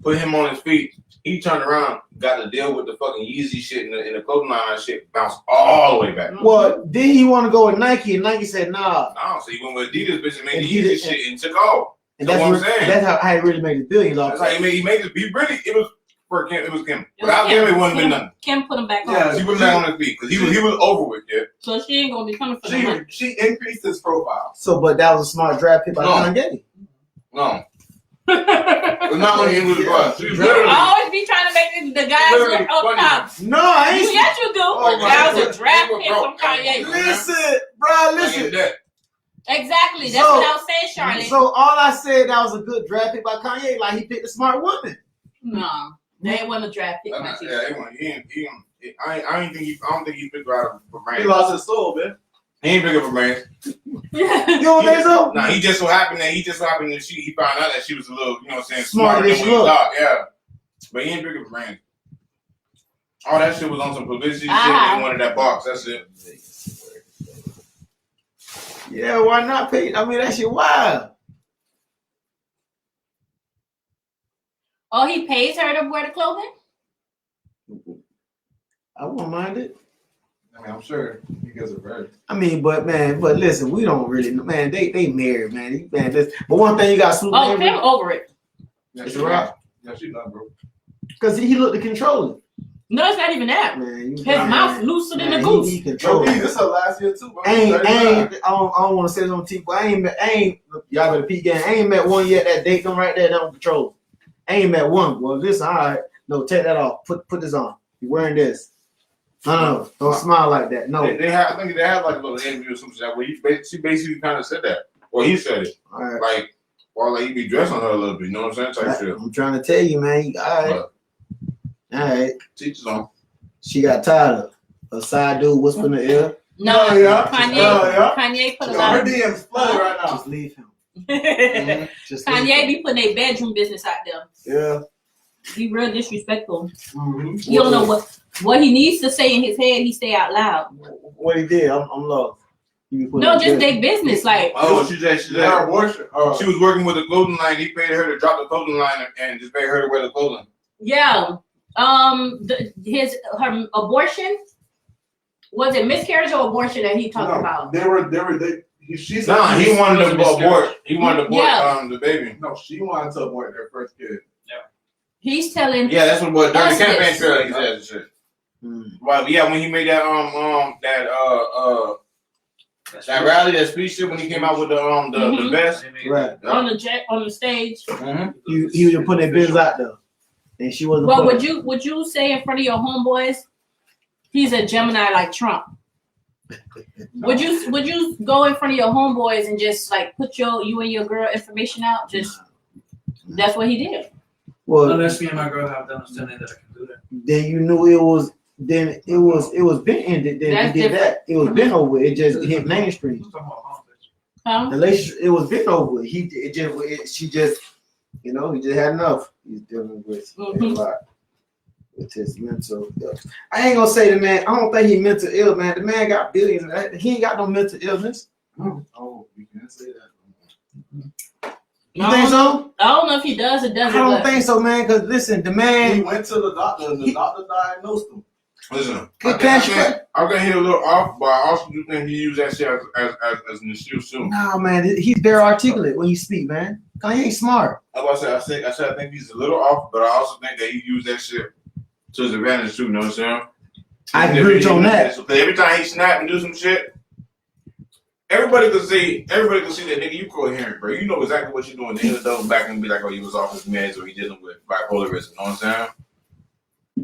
Put him on his feet. He turned around, got to deal with the fucking Yeezy shit in the clothing line and shit, bounced all the way back. Well, then he want to go with Nike, and Nike said nah. No, so he went with Adidas, bitch, and made the Adidas, Yeezy shit and took off. And that's what I'm saying. That's how he really made his billions off. That's how he made it. He really, it was for Kim. It was Kim. Without Kim, it wouldn't have been nothing. Kim put him back on. Yeah, she put him back on his feet because he was over with, yeah. So she ain't gonna be coming for the money. She increased his profile. So, but that was a smart draft pick by Kanye. No. It's not when he was bust. You always be trying to make the guys look up top. No, I ain't. Yes, you do. That was a draft pick from Kanye. Listen, bro, listen. Exactly. That's what I was saying, Charlotte. So all I said, that was a good draft pick by Kanye. Like he picked a smart woman. No, that wasn't a draft pick. I don't think he picked her out for brains. He lost his soul, man. He ain't pick her for brains. You don't think so? Nah, he just so happened that he found out that she was a little, you know what I'm saying, smarter than he thought, yeah. But he ain't pick her for brains. All that shit was on some publicity shit and wanted that box. That's it. Yeah, why not pay? I mean, that shit wild. Oh, he pays her to wear the clothing? I won't mind it. I mean, I'm sure he gets it right. I mean, but listen, we don't really, man. They married, man. But one thing you got to Oh, Kim over it. Yeah, she's right. Yeah, she's not, bro. Because he looked to control it. No, it's not even that. Man, his mouth looser than the goose. He controlled it. This is her last year too, bro. I don't want to say this on TV, but I ain't. Y'all better peek game. I ain't met one yet. That date them right there. Don't control. I ain't met one. Well, listen, all right. No, take that off. Put this on. You wearing this? No, don't smile like that. No. I think they had like a little interview or something like that where she basically kind of said that. Well, he said it. All right. Like, well, like he be dressed on her a little bit. You know what I'm saying? Type shit. I'm trying to tell you, man. All right. All right. Teach us on. She got tired of a side dude whispering in the ear. No, yeah. Kanye put a lot Her of DMs flooded right now. Just leave him. Kanye be putting a bedroom business out there. Yeah. He real disrespectful. Mm-hmm. You don't know what he needs to say in his head. He say out loud. What he did, I'm lost. No, just their business. Like, she said she was working with a clothing line. He paid her to drop the clothing line and just paid her to wear the clothing. Yeah. Her abortion, was it miscarriage or abortion that he talked about? He wanted to abort. He wanted to abort the baby. No, she wanted to abort their first kid. Yeah. He's telling. Yeah, that's what during the campaign trail he said shit. Well, yeah, when he made that that rally, that speech shit when he came out with the vest, right on the stage. Mm-hmm. He was putting their business out there, and she wasn't. Well, would you say in front of your homeboys, he's a Gemini like Trump? No. Would you go in front of your homeboys and just like put you and your girl information out? Just that's what he did. Well, unless me and my girl have done something that I can do that. Then you knew it was. Then it was been ended. Then that's he did different. that. It was been over. It just hit mainstream. The relationship, it was been over. She just, you know, he just had enough. He's dealing with a lot with his mental stuff. I ain't gonna say the man. I don't think he mental ill, man. The man got billions. He ain't got no mental illness. Oh, you can't say that. You think so? I don't know if he does or doesn't. I don't think so, man. Because listen, the man. He went to the doctor, and the doctor diagnosed him. Listen, Good passion. I'm gonna hit a little off, but I also do think he used that shit as an excuse too. Nah, man, he's very articulate when he speak, man. Kanye ain't smart. That's what I said. I think he's a little off, but I also think that he used that shit to his advantage too. You know what I'm saying? I agree with you on that. Because every time he snap and do some shit, everybody can see that nigga, you coherent, bro. You know exactly what you're doing. Then he'll double back and be like, oh, he was off his meds or he dealing with bipolarism. You know what I'm saying?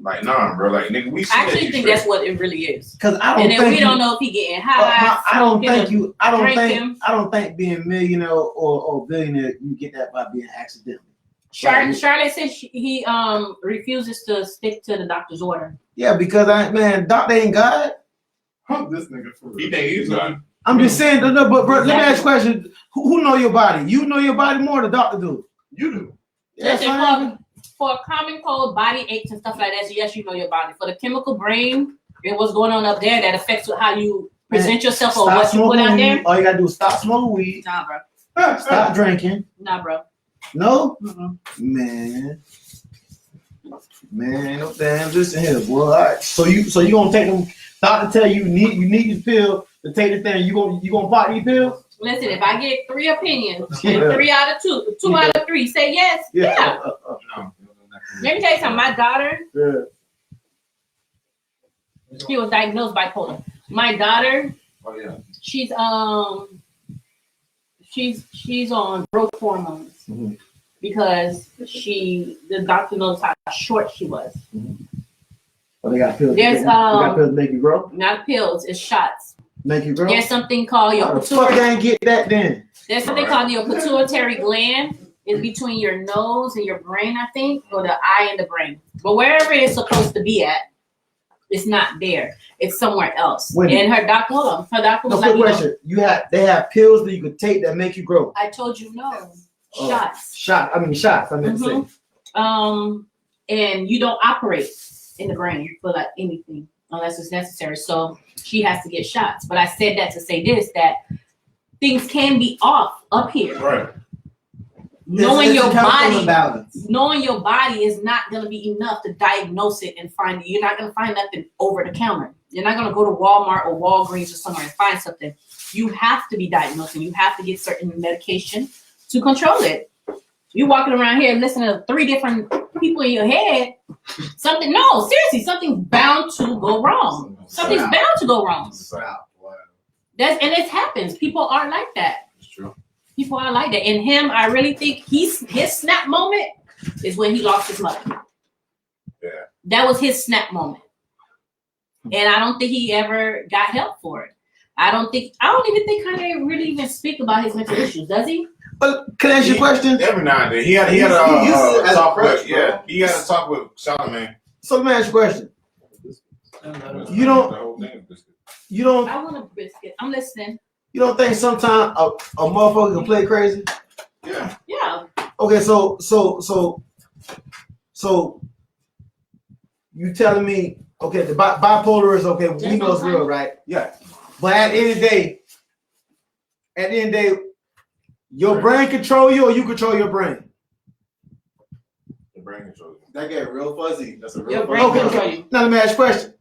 Like, nah, bro. Like, nigga, we see I actually think that's what it really is. Because I don't and then think we don't know if he getting high. I don't think being a millionaire or billionaire you get that by being accidental. Charlotte says he refuses to stick to the doctor's order. Yeah, because doctor ain't God. This nigga for real. He think he's God. I'm just saying, no, but bro, let me ask you a question. Who know your body? You know your body more than the doctor do. You do. Listen, for a common cold, body aches and stuff like that, so yes, you know your body. For the chemical brain and what's going on up there that affects how you present yourself or what you put out there. All you gotta do is stop smoking weed. Nah, bro. Stop drinking. Nah, bro. No? Mm-mm. Man, no damn listen here, boy. All right. So you gonna take them doctor tell you need this pill to take the thing, you gonna pop these pills? Listen, if I get 3 opinions, 3 out of 2, 2 out of 3 say yes, yeah. No. Let me tell you something. My daughter, she was diagnosed bipolar. My daughter, she's on growth hormones because the doctor knows how short she was. Oh, they got pills. There's they got pills to make you grow. Not pills, it's shots. Make you grow. There's something called your pituitary. Fuck, I ain't get that then. There's something called your pituitary gland. It's between your nose and your brain, I think, or the eye and the brain. But wherever it's supposed to be at, it's not there. It's somewhere else. And her doctor, her doctor was like, question. They have pills that you could take that make you grow. I told you no. Shots. Shots. I meant to say. And you don't operate in the brain for like anything unless it's necessary. So she has to get shots. But I said that to say this, that things can be off up here. Right. Knowing your body is not going to be enough to diagnose it and find it. You're not going to find nothing over the counter. You're not going to go to Walmart or Walgreens or somewhere and find something. You have to be diagnosed and you have to get certain medication to control it. You're walking around here listening to 3 different people in your head. Something's bound to go wrong. Something's bound to go wrong. And it happens. People are like that. It's true. People are like that. And him, I really think his snap moment is when he lost his mother. Yeah. That was his snap moment. And I don't think he ever got help for it. I don't even think Kanye really even speak about his mental issues, does he? But can I ask you a question? Every now and then. He had a talk with Charlamagne. So let me ask you a question. You don't I want a biscuit. I'm listening. You don't think sometimes a motherfucker can play crazy? Yeah. Yeah. Okay, so you telling me, okay, the bipolar is okay, we know it's real, right? Yeah. But at the end of the day, your brain control you or you control your brain? The brain controls you. That get real fuzzy. That's a real your brain fuzzy. control you. Now let me ask you a question.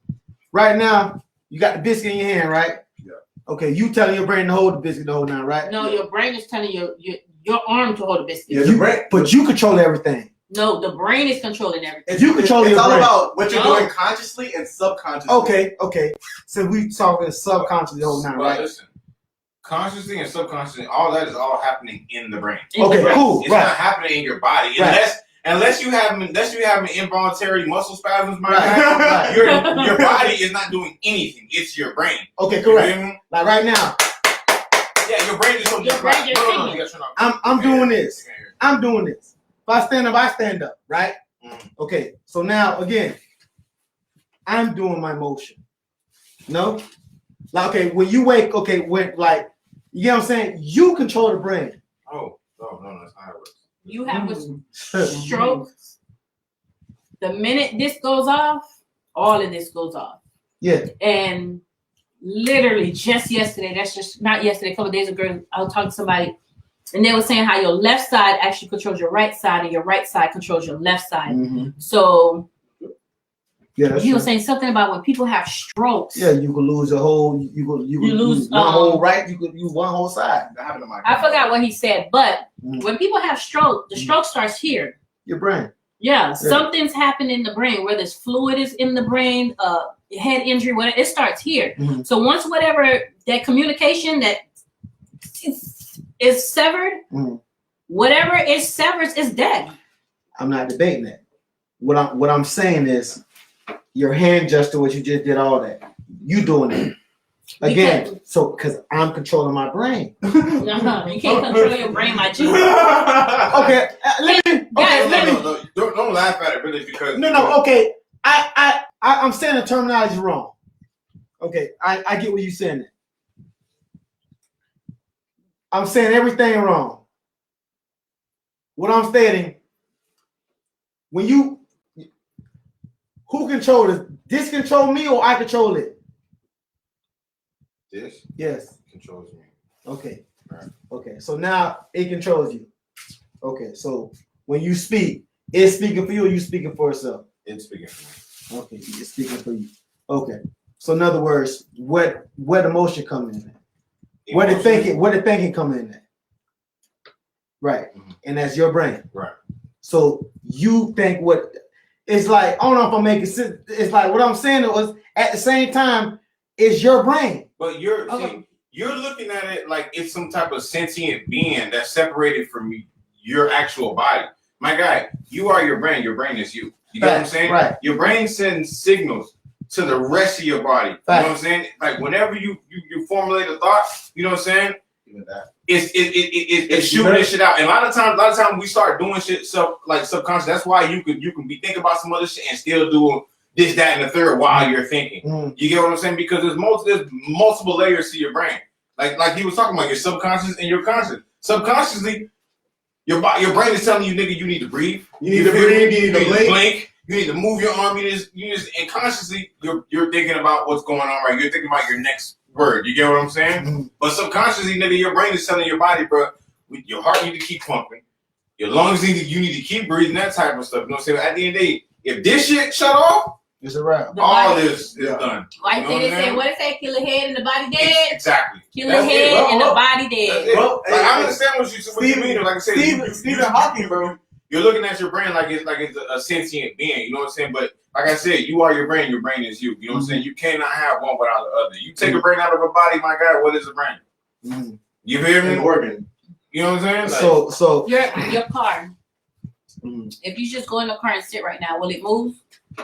Right now, you got the biscuit in your hand, right? Yeah. Okay, you telling your brain to hold the biscuit the whole time, right? No, your brain is telling your arm to hold the biscuit. Yeah, but you control everything. No, the brain is controlling everything. If you control your brain, it's all about what you're doing consciously and subconsciously. Okay. So we talking subconsciously the whole time, right? Listen, consciously and subconsciously, all that is all happening in the brain. Okay, cool. It's not happening in your body unless you have involuntary muscle spasms. Your body is not doing anything. It's your brain. Okay, correct. Like right now. Yeah, your brain is I'm doing this. I'm doing this. If I stand up, right? Okay, so now again, I'm doing my motion. No? Like, okay, when you wake, okay, when like, you know what I'm saying? You control the brain. Oh, no, that's not how it works. You have a stroke. The minute this goes off, all of this goes off. Yeah. And literally just yesterday, a couple of days ago, I was talking to somebody and they were saying how your left side actually controls your right side and your right side controls your left side. Mm-hmm. So Yeah, that's he was true. saying something about when people have strokes. Yeah, you could lose a whole. You lose one whole right. You could use one whole side. That happened to my. I forgot what he said, but when people have stroke, the stroke starts here. Your brain. Yeah, something's happened in the brain, whether it's fluid is in the brain, head injury, whatever, it starts here. So once whatever that communication that is severed, whatever is severed is dead. I'm not debating that. What I'm saying is, your hand gesture, what you just did, all that. You doing it again. So because I'm controlling my brain. You can't control your brain, my G. Okay, Don't laugh at it, really, because no. Okay, I'm saying the terminology wrong. Okay, I get what you're saying. I'm saying everything wrong. What I'm stating, who controls it? This control me or I control it? This? Yes. Controls me. Okay. Right. Okay. So now it controls you. Okay. So when you speak, it's speaking for you or you speaking for itself? It's speaking for me. Okay. It's speaking for you. Okay. So in other words, where emotion come in at? Where the thinking come in at? Right. And that's your brain. Right. So you think what it's like, I don't know if I'm making sense. It's like what I'm saying was at the same time, it's your brain. But you're looking at it like it's some type of sentient being that's separated from your actual body. My guy, you are your brain. Your brain is you. You get what I'm saying? Right. Your brain sends signals to the rest of your body. You know what I'm saying? Like whenever you formulate a thought, you know what I'm saying? Even that. It's shooting this shit out. And a lot of times we start doing shit subconscious. That's why you can be thinking about some other shit and still do this, that, and the third while you're thinking. You get what I'm saying? Because there's multiple layers to your brain. Like he was talking about your subconscious and your conscious. Subconsciously, your brain is telling you, nigga, you need to breathe. You need to breathe. You need to blink. You need to move your arm. You just and consciously, you're thinking about what's going on, right? You're thinking about your next word. You get what I'm saying? But subconsciously, nigga, your brain is telling your body, bro, your heart need to keep pumping. Your lungs you need to keep breathing, that type of stuff. You know what I'm saying? At the end of the day, if this shit shut off, it's a wrap. All this is done. Like they say, what if they kill a head and the body dead? Exactly. Kill a head and the body dead. Bro, I understand what you mean. Like I said, Stephen Hawking, bro. You're looking at your brain like it's a sentient being. You know what I'm saying? But like I said, you are your brain. Your brain is you. You know what I'm saying? You cannot have one without the other. You take a brain out of a body, my God, what is a brain? You hear me? An organ. You know what I'm saying? So your car. If you just go in the car and sit right now, will it move?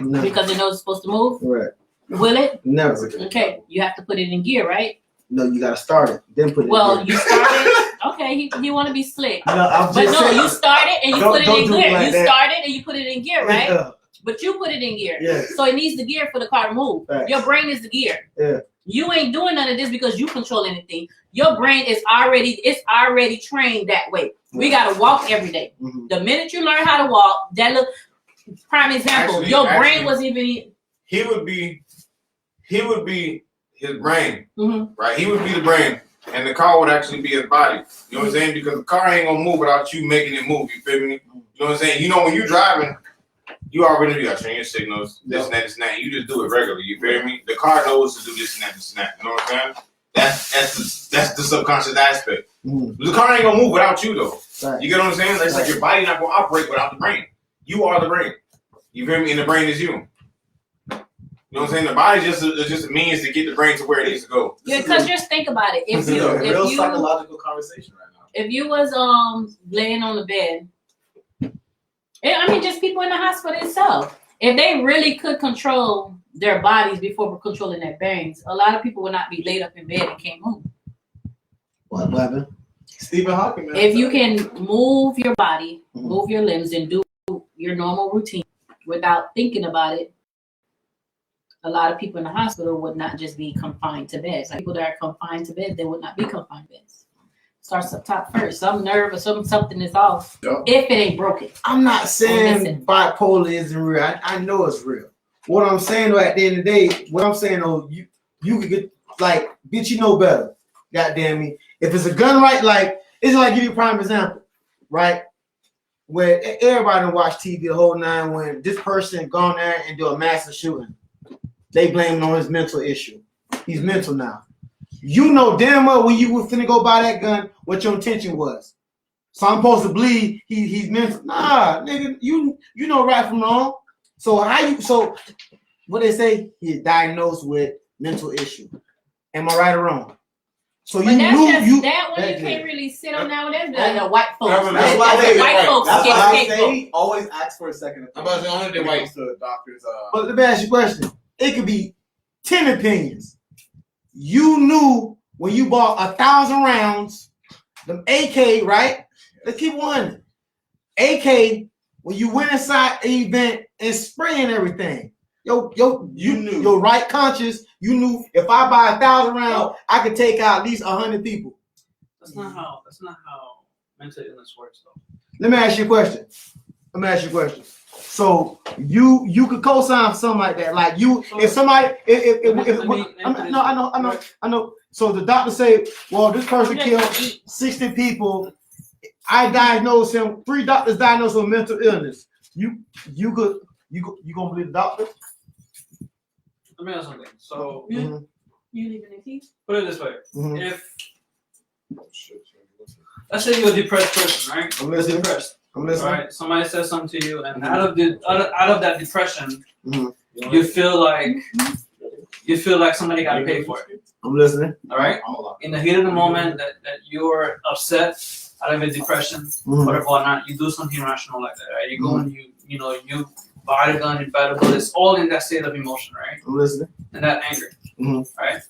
No. Because it knows it's supposed to move? Right. Will it? Never. Okay, you have to put it in gear, right? No, you gotta start it, then put it in gear. You started. Okay, he want to be slick. No, you started and you put it in gear. Like you started and you put it in gear, right? Yeah. But you put it in gear. Yeah. So it needs the gear for the car to move. Facts. Your brain is the gear. Yeah. You ain't doing none of this because you control anything. Your brain is already trained that way. We gotta walk every day. The minute you learn how to walk, that look prime example. Your brain was even. He would be his brain, right? He would be the brain, and the car would actually be his body. You know what I'm saying? Because the car ain't gonna move without you making it move. You feel me? You know what I'm saying? You know when you're driving, you already got turn your signals, this and that. You just do it regularly. You feel me? The car knows to do this and that. You know what I'm saying? That's the subconscious aspect. The car ain't gonna move without you though. Right. You get what I'm saying? It's like your body not gonna operate without the brain. You are the brain. You feel me? And the brain is you. You know what I'm saying? The body is just a means to get the brain to where it needs to go. Yeah, because just think about it. If you, real psychological conversation right now. If you was laying on the bed, just people in the hospital itself. If they really could control their bodies before controlling their brains, a lot of people would not be laid up in bed and can't move. What happened? Stephen Hawking, man. If you can move your body, move your limbs, and do your normal routine without thinking about it, a lot of people in the hospital would not just be confined to beds. Like people that are confined to beds, they would not be confined to beds. Starts up top first. Some nerve or something is off. Yep. If it ain't broken. I'm not saying bipolar isn't real. I know it's real. What I'm saying though, at the end of the day, you could get like, bitch, you know better. Goddamn me. If it's a gun right, like it's like give you a prime example, right? where everybody watch TV the whole nine. When this person gone there and do a massive shooting, they blame it on his mental issue. He's mental now. You know damn well when you were finna go buy that gun, what your intention was. So I'm supposed to believe he's mental. Nah, nigga, you know right from wrong. So what they say, he's diagnosed with mental issue. Am I right or wrong? So but you that's knew just you that one you can't really sit on that one. That's the white folks. That's why they white folks that's get why I scapegoat. say always ask for a second opinion. I'm about to say only the white to doctors. But let me ask you a question. It could be 10 opinions. You knew when you bought 1,000 rounds, them AK, right? Let's keep one. AK, when you went inside an event and spraying everything. You knew your right conscious. You knew if I buy 1,000 rounds, I could take out at least 100 people. That's not how mental illness works, though. Let me ask you a question. So you could co-sign for something like that. Like you, if somebody, I know. So the doctor say, well, this person killed 60 people. I diagnosed him. 3 doctors diagnosed him with mental illness. You gonna believe the doctor? Let me ask something. So You leaving the key? put it this way: Mhm. if let's say you're a depressed person, right? I'm listening. Depressed. I'm listening. Right? Somebody says something to you, and out of that depression, Mhm. you feel like somebody got to pay for it. I'm listening. All right. In the heat of the moment, that you're upset out of a depression, Mhm. whatever, whatnot, you do something irrational like that, right? You go and you buy the gun, you buy the bullet. It's all in that state of emotion, right? I'm listening. And that anger, Mhm. right?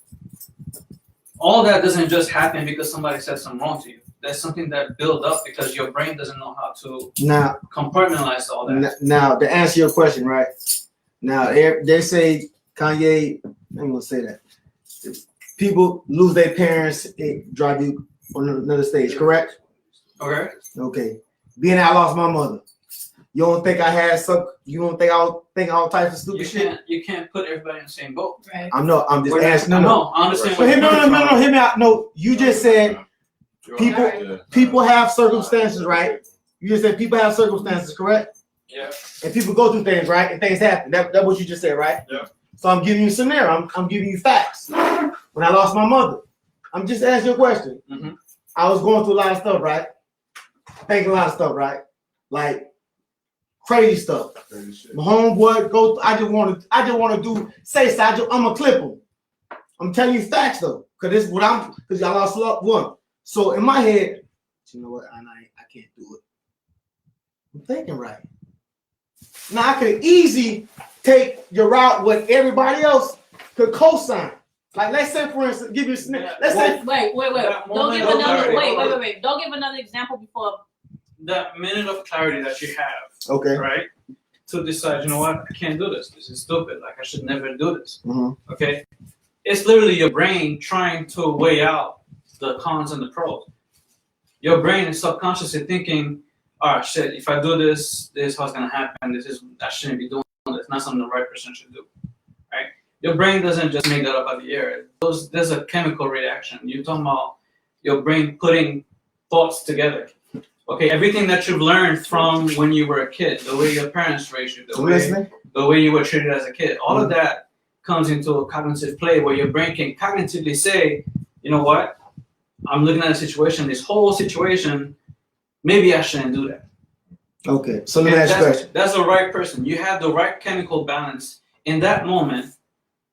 All that doesn't just happen because somebody said something wrong to you. There's something that builds up because your brain doesn't know how to Now, compartmentalize all that. now to answer your question, right? Now they say Kanye. I'm gonna say that people lose their parents, it drive you on another stage. Correct? Okay. Okay. Being that I lost my mother, you don't think I had some? You don't think I'll think all types of stupid shit? You can't put everybody in the same boat. Right. I'm just We're asking. not- No. I understand. So where you're coming no. from. Hear me out. No, you just said people Yeah. people have circumstances, right? You just said people have circumstances, correct? Yeah. And people go through things, right? And things happen. That's what you just said, right? Yeah. So I'm giving you a scenario. I'm giving you facts. When I lost my mother, I'm just asking you a question. Mhm. I was going through a lot of stuff, right? Thinking a lot of stuff, right? Like crazy stuff. My homeboy go. I just want to do. I'm gonna clip him. I'm telling you facts though, because this is what because I lost a loved one. So in my head, you know what? I can't do it. I'm thinking right. Now I could easily take your route what everybody else could co-sign. Like let's say, for instance, give you a scenario. Let's say. Wait. That Don't moment give of another. clarity. Wait. Don't give another example before. That minute of clarity that you have, Okay. right? To decide, you know what, I can't do this. This is stupid. Like I should never do this. Mhm. Okay. It's literally your brain trying to weigh out the cons and the pros. Your brain is subconsciously thinking, all right, shit, if I do this, this is what's gonna happen. I shouldn't be doing this. It's not something the right person should do. Right? Your brain doesn't just make that up out of the air. There's a chemical reaction. You're talking about your brain putting thoughts together. Okay, everything that you've learned from when you were a kid, the way your parents raised you, the way you were treated as a kid, all of that comes into a cognitive play where your brain can cognitively say, you know what, I'm looking at a situation, this whole situation, maybe I shouldn't do that. Okay, so let me ask you a question. That's the right person. You have the right chemical balance in that moment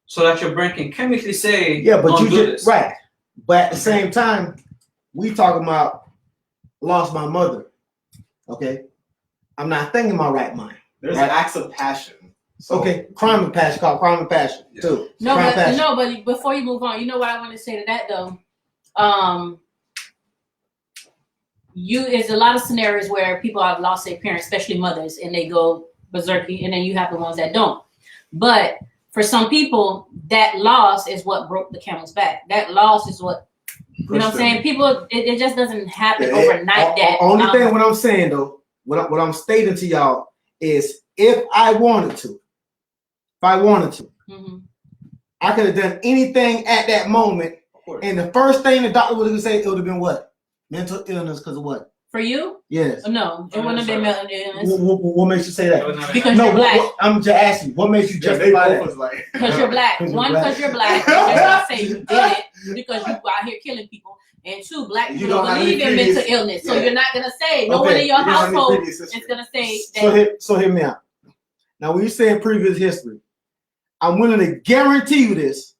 so that your brain can chemically say, Yeah, but don't you do just this. right. But at the same time, we talking about lost my mother. Okay, I'm not thinking my right mind. There's right? acts of passion. So, Okay, crime and passion, called crime and passion too. No, Crime and but passion. before you move on, you know what I want to say to that though. There's a lot of scenarios where people have lost their parents, especially mothers, and they go berserk, and then you have the ones that don't. But for some people, that loss is what broke the camel's back. That loss is what, you know what I'm saying? People, it just doesn't happen overnight. Only thing what I'm saying though, what I'm stating to y'all is if I wanted to, Mm-hmm. I could have done anything at that moment. And the first thing the doctor would have said, it would have been what? Mental illness because of what? For you? Yes. No, it wouldn't have been mental illness. What makes you say that? Because you're black. I'm just asking. What makes you justify that? Because you're black. One, because you're black. You're gonna say you did it because you out here killing people. And two, black people don't believe in mental illness. So you're not gonna say no one in your household is gonna say that. So hear me out. Now, when you say in previous history, I'm willing to guarantee you this: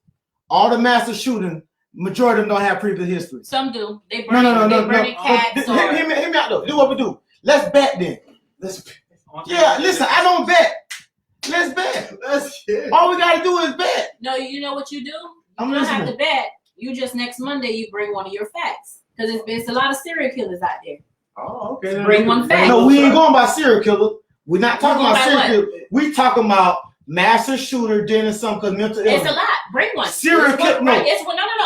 all the massive shooting, majority of them don't have previous history. Some do. They burn. They burning cats. Hear me out though. Do what we do. Let's bet then. Yeah, listen. I don't bet. Let's bet. All we gotta do is bet. No, you know what you do? You don't have to bet. You just next Monday you bring one of your facts because it's a lot of serial killers out there. Oh, okay. Just bring one fact. No, we ain't going by serial killer. We're not talking about serial killer. We talking about master shooter doing something because mental illness. It's a lot. Bring one. Serial killer. No. No.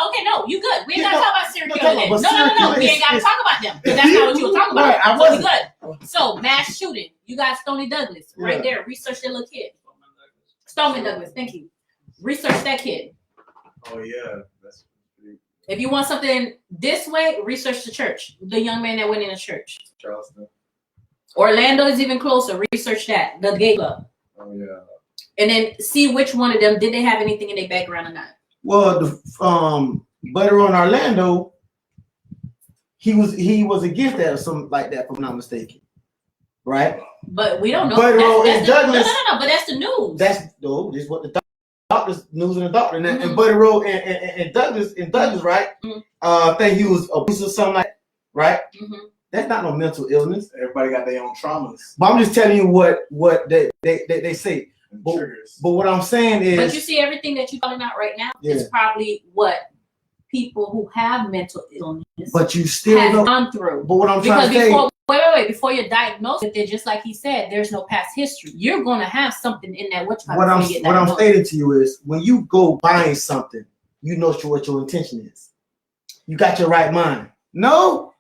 Okay, no. You good. We ain't gotta talk about serial killers. No. We ain't gotta talk about them because that's not what you were talking about. Right, so we good. So mass shooting. You got Stony Douglas right there. Research that little kid. Stoneman Douglas. Thank you. Research that kid. Oh yeah. If you want something this way, research the church. The young man that went in the church. Charleston. Orlando is even closer. Research that. The gay club. Oh yeah. And then see which one of them did they have anything in their background or not. Well, the Butter on Orlando, he was against that or something like that, if I'm not mistaken. Right? But we don't know. Butter and Douglas. No. But that's the news. This is what the doctors news and the doctor and Buddy Rowe and Douglas, right? I think he was abusive or something like that, right? That's not no mental illness. Everybody got their own traumas. But I'm just telling you what they say. But what I'm saying is, but you see everything that you're calling out right now is probably what people who have mental illness but you still have gone through. But what I'm trying to say, wait, before you're diagnosed with it, just like he said, there's no past history. You're going to have something in that. What I'm stating to you is, when you go buying something, you know what your intention is. You got your right mind. No,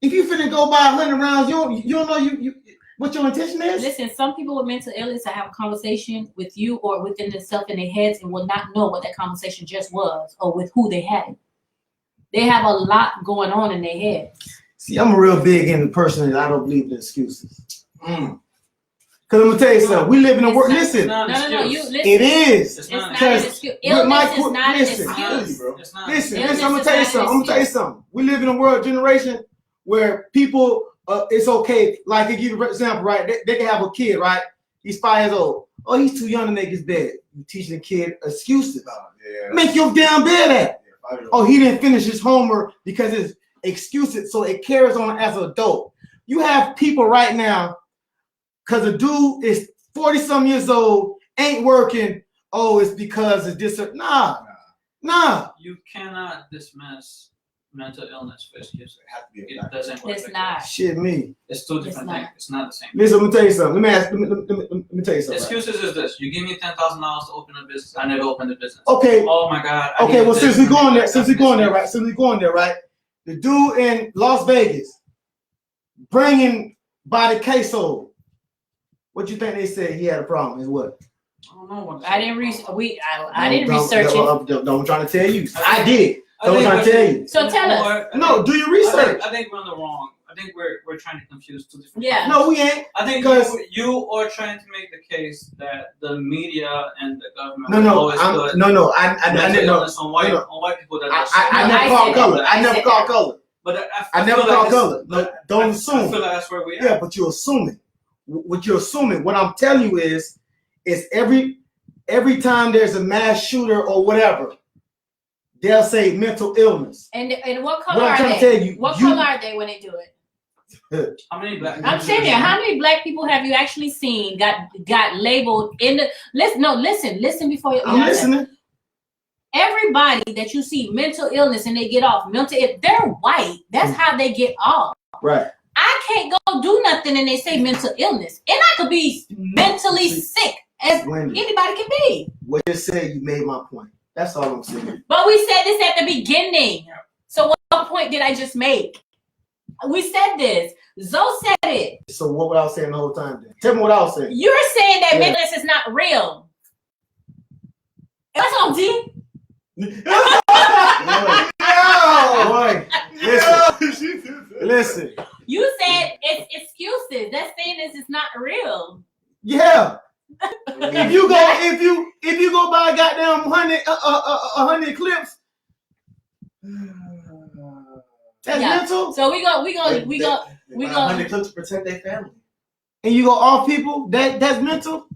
if you finna go buy 100 rounds, you don't know you what your intention is. Listen, some people with mental illness have a conversation with you or within themselves in their heads and will not know what that conversation just was or with who they had it. They have a lot going on in their heads. See, I'm real big in the person that I don't believe in excuses. Because I'm gonna tell you something. We live in a world. Listen. No. You listen. It is. It's not an excuse. Illness is not an excuse. Listen. I'm gonna tell you something. We live in a world generation where people, it's okay. Like, to give you an example, right? They can have a kid, right? He's 5 years old. Oh, he's too young to make his bed. You teaching the kid excuses. Make your damn bed at. Oh, he didn't finish his homework because it's excuses. So it carries on as an adult. You have people right now, because a dude is 40-some years old, ain't working. Oh, it's because it's this. Nah. You cannot dismiss mental illness for excuses. It doesn't work. It's not. Shit, me. It's two different things. It's not the same. Listen, let me tell you something. Let me tell you something. Excuses is this: you give me $10,000 to open a business. I never opened a business. Okay. Oh my God. Okay. Well, since we're going there, right? The dude in Las Vegas bringing by the queso. What you think they said he had a problem? Is what? I don't know. I didn't research it. I'm trying to tell you. I did. So I'm trying to tell you. So tell us. No, do your research. I think we're on the wrong. I think we're trying to confuse two different. Yeah. No, we ain't. I think you are trying to make the case that the media and the government. I didn't know. On white people that. I never called color. I never called color. But I never called color. No, don't assume. I feel like that's where we are. Yeah, but you're assuming. What you're assuming. What I'm telling you is every time there's a mass shooter or whatever, they'll say mental illness. And what color are they? What color are they when they do it? How many black? I'm saying here, how many black people have you actually seen got labeled in the listen before you. I'm listening. Everybody that you see mental illness and they get off they're white. That's how they get off. Right. I can't go do nothing and they say mental illness, and I could be mentally sick as anybody can be. What you said, you made my point. That's all I'm saying. But we said this at the beginning. So what point did I just make? We said this. Zoe said it. So what I was saying the whole time then? Tell me what I was saying. You're saying that mental illness is not real. That's all, D. Boy, listen. Listen. You said it's excuses. That saying is not real. Yeah. if you go buy a goddamn 100 clips, that's mental. So we go 100 clips to protect their family. And you go off people, that's mental.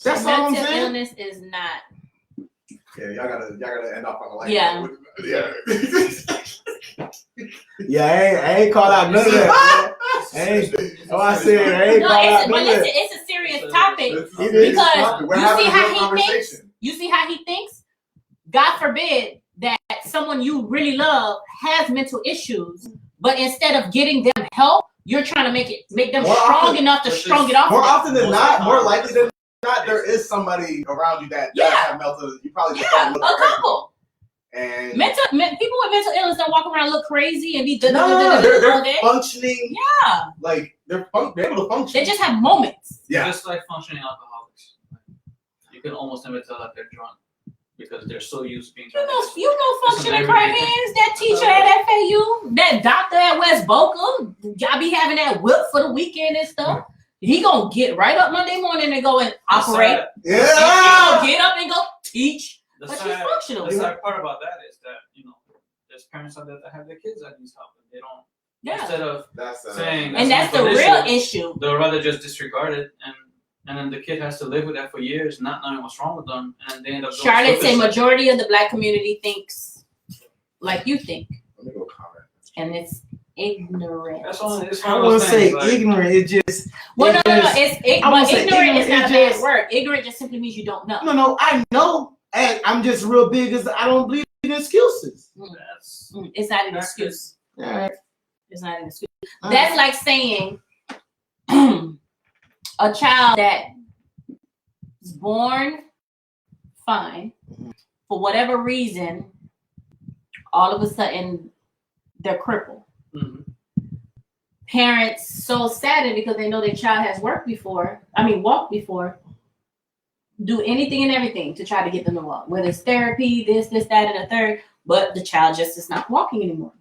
That's all I'm saying. Mental illness is not. Yeah, y'all gotta end up on the light. Yeah. Yeah, I ain't call out none of that. I ain't call out none of that. It's a serious topic Because you see how he thinks. God forbid that someone you really love has mental issues, but instead of getting them help, you're trying to make them strong enough to strong it off. More often than not, more likely than not, there is somebody around you that have mental. You probably just don't look a couple. And people with mental illness don't walk around and look crazy and be they're functioning. Yeah, like they're able to function. They just have moments. Yeah, just like functioning alcoholics. You can almost never tell that they're drunk because they're so used to being drunk. You know functioning crackheads. That teacher at FAU, that doctor at West Boca, y'all be having that whip for the weekend and stuff. He gonna get right up Monday morning and go and operate. Yeah, he gonna get up and go teach. The but sad, she's functional. The sad part about that is that there's parents out there that have their kids that needs help and they don't. Yeah. Instead of saying, and that's the real issue. They'll rather just disregard it, and then the kid has to live with that for years, not knowing what's wrong with them, and they end up. Charlotte say majority of the Black community thinks like you think. Let me go comment. And it's ignorant. That's all. I wouldn't say ignorant. It just. Well, no. It's ignorant is not a bad word. Ignorant just simply means you don't know. No, I know. And I'm just real big as I don't believe in excuses. It's not an excuse. All right. It's not an excuse. That's like saying a child that is born fine, for whatever reason, all of a sudden they're crippled. Mm-hmm. Parents so saddened because they know their child has walked before, do anything and everything to try to get them to walk, whether it's therapy, this, that, and the third, but the child just is not walking anymore.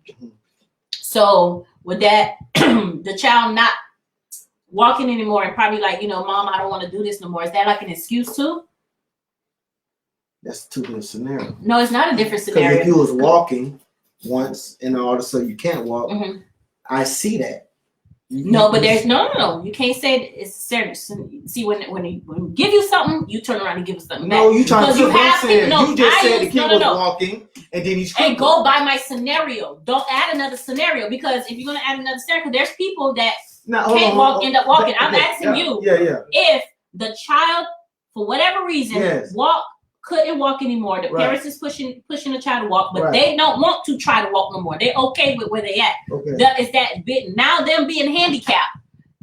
So with that, the child not walking anymore and probably like, Mom, I don't want to do this no more. Is that like an excuse too? That's a two different scenario. No, it's not a different scenario. Because if you was walking once and all of a sudden you can't walk, I see that. No, but there's no. You can't say it's serious. See, when we give you something, you turn around and give us something back. No, you trying to say you just said the kid was walking and then he's and go by my scenario. Don't add another scenario because if you're gonna add another scenario, there's people that can't walk, end up walking. I'm asking you if the child, for whatever reason, couldn't walk anymore. The parents is pushing the child to walk, but they don't want to try to walk no more. They're okay with where they at. Is that bit now them being handicapped?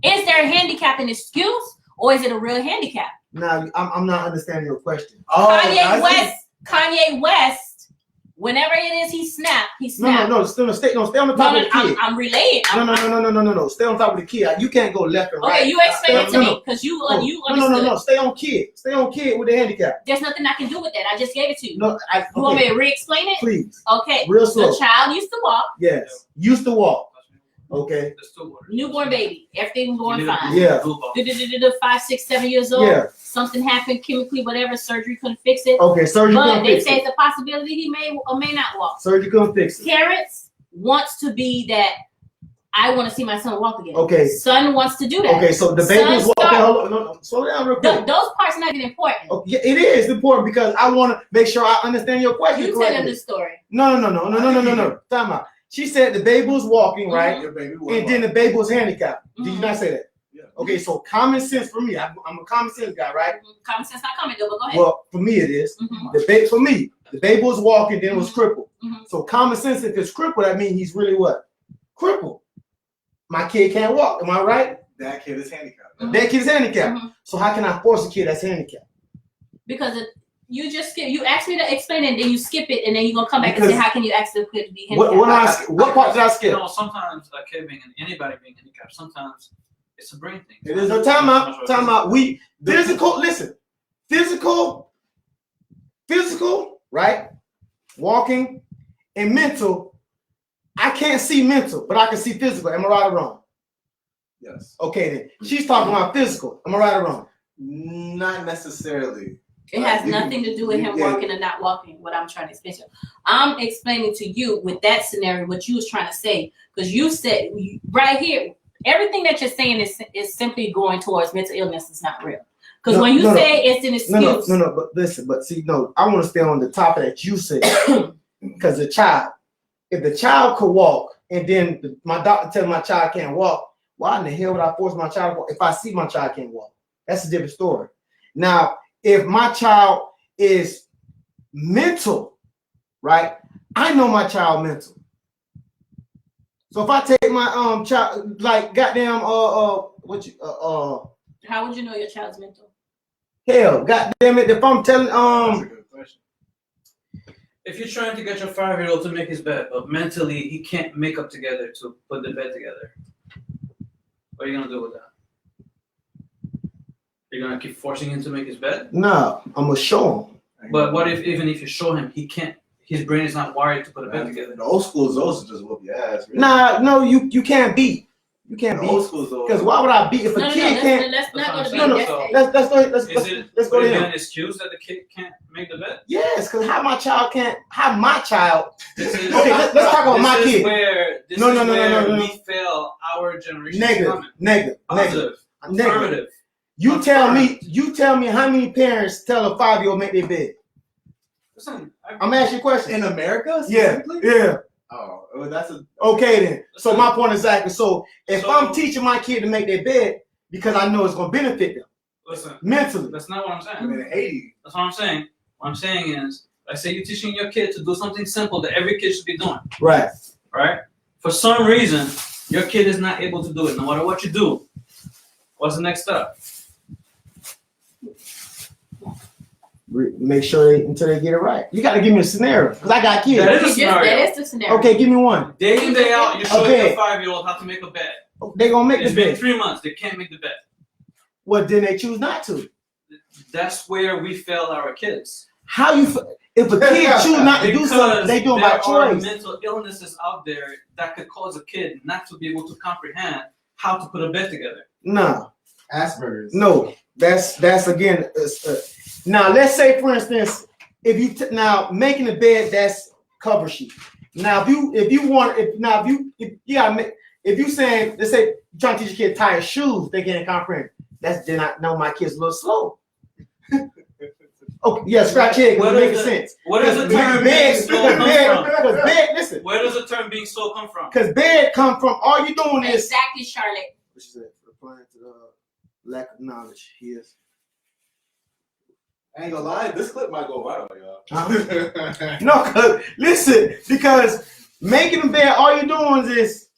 Is their handicap an excuse or is it a real handicap? Now I'm not understanding your question. Kanye West. Whenever it is he snapped. No, stay on the top of the kid. I'm relaying. No. Stay on top of the kid. You can't go left and right. Okay, you explain it to me because you understood. No. Stay on kid with the handicap. There's nothing I can do with that. I just gave it to you. No, you want me to re-explain it? Please. Okay. Real slow. The child used to walk. Yes. Used to walk. Okay. Newborn baby. Everything going fine. Yeah. 5, 6, 7 years old. Yeah. Something happened chemically, whatever. Surgery couldn't fix it. Okay, surgery couldn't fix it. But they say it's a possibility he may or may not walk. Surgery couldn't fix it. Parents wants to be that. I want to see my son walk again. Okay. Son wants to do that. Okay, so the baby's walking. No, slow down real quick. Those parts not even important. Okay, it is important because I want to make sure I understand your question. You tell them the story. No. Time out. She said the baby was walking, right? And then the baby was handicapped. Did you not say that? Yeah. Okay, so common sense for me. I'm a common sense guy, right? Common sense not common, but go ahead. Well, for me it is. The baby was walking, then it was crippled. So common sense, if it's crippled, that means he's really what? Crippled. My kid can't walk. Am I right? That kid is handicapped. That kid is handicapped. So how can I force a kid that's handicapped? Because you just skip. You asked me to explain it, and then you skip it, and then you're gonna come back and say, "How can you ask the kid to be handicapped?" What part did I skip? Sometimes a kid being anybody being handicapped, sometimes it's a brain thing. It is a time out. We physical, right? Walking and mental. I can't see mental, but I can see physical. Am I right or wrong? Yes. Okay, then. She's talking about physical. Am I right or wrong? Not necessarily. It has nothing to do with him walking or not walking, what I'm trying to explain to you. I'm explaining to you with that scenario what you was trying to say. Because you said right here, everything that you're saying is simply going towards mental illness is not real. Because when you say it's an excuse. No, but listen, I want to stay on the topic that you said. Because the child, if the child could walk and then my doctor tells my child can't walk, why in the hell would I force my child to walk if I see my child can't walk? That's a different story. Now, if my child is mental, right? I know my child mental. So if I take my child, like goddamn how would you know your child's mental? Hell, goddamn it! If I'm telling That's a good question. If you're trying to get your 5-year-old to make his bed, but mentally he can't make up together to put the bed together, what are you gonna do with that? You're gonna keep forcing him to make his bed? No, I'm gonna show him. But what if even if you show him, he can't? His brain is not wired to put a bed together. The old school Zoes just whoop your ass. Really. Nah, no, you can't beat. You can't beat. Old school Zoes. Because why would I beat if a kid can't? Let's not go to beat. Let's go to him. An excuse that the kid can't make the bed? Yes, because how my child can't? How my child? This is, okay, let's talk about my kid. No. We fail our generation. Negative. Affirmative. You tell me how many parents tell a 5-year-old make their bed? Listen, I'm asking you a question. In America? Yeah. Oh, well, that's a okay then. So my point is exactly. So if I'm teaching my kid to make their bed because I know it's gonna benefit them. Listen, mentally. That's not what I'm saying. In the 80s. That's what I'm saying. What I'm saying is, I say you're teaching your kid to do something simple that every kid should be doing. Right. Right? For some reason, your kid is not able to do it. No matter what you do, what's the next step? Make sure until they get it right. You got to give me a scenario because I got kids. That is a scenario. That is the scenario. Okay, give me one. Day in, day out, you show your 5-year-old how to make a bed. They're going to make it's the bed. It's been 3 months. They can't make the bed. Well, then they choose not to. That's where we fail our kids. How you... If a kid choose not to do something, they do it by choice. There are mental illnesses out there that could cause a kid not to be able to comprehend how to put a bed together. No. Asperger's. No. That's again... now, let's say, for instance, if you now making a bed, that's cover sheet. Now, if you saying, let's say, you're trying to teach your kid tie shoes, they can't comprehend. They not know my kid's a little slow. Okay, yeah, scratch head because it makes sense. What does the term being slow come from? Listen. Where does the term being slow come from? Because bed come from all you're doing is exactly, Charlotte. What she said, replying to the lack of knowledge. He is. I ain't gonna lie, this clip might go viral, y'all. No, cause listen, because making the bed, all you're doing is.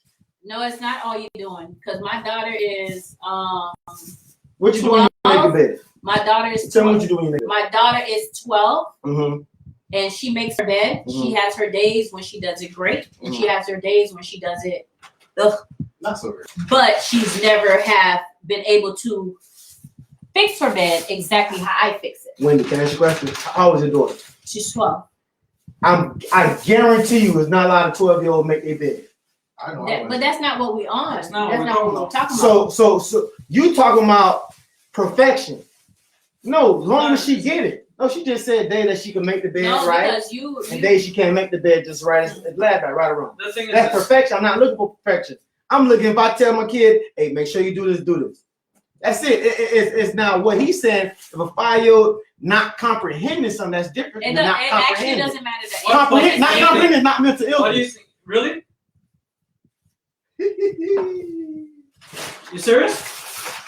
No, it's not all you're doing. Because my daughter is what you doing when you make the bed? My daughter is 12. Tell me what you doing when you make the bed. My daughter is 12. Mm-hmm. And she makes her bed. Mm-hmm. She has her days when she does it great, and she has her days when she does it, not so great. But she's never have been able to fix her bed exactly how I fix it. Wendy, can I ask you a question? How old is your daughter? She's 12. I guarantee you, it's not a lot of 12-year-olds make their bed. I know. But that's not what we on. That's not what we're talking about. So you talking about perfection? No, long as she get it. No, she just said day that she can make the bed right, and day she can't make the bed just right. It's right or wrong. That's perfection. I'm not looking for perfection. I'm looking, if I tell my kid, hey, make sure you do this. That's it. It's now what he's saying. If a 5-year-old not comprehending something, that's different. It actually doesn't matter. Not comprehending is not mental illness. What do you think? Really? You serious?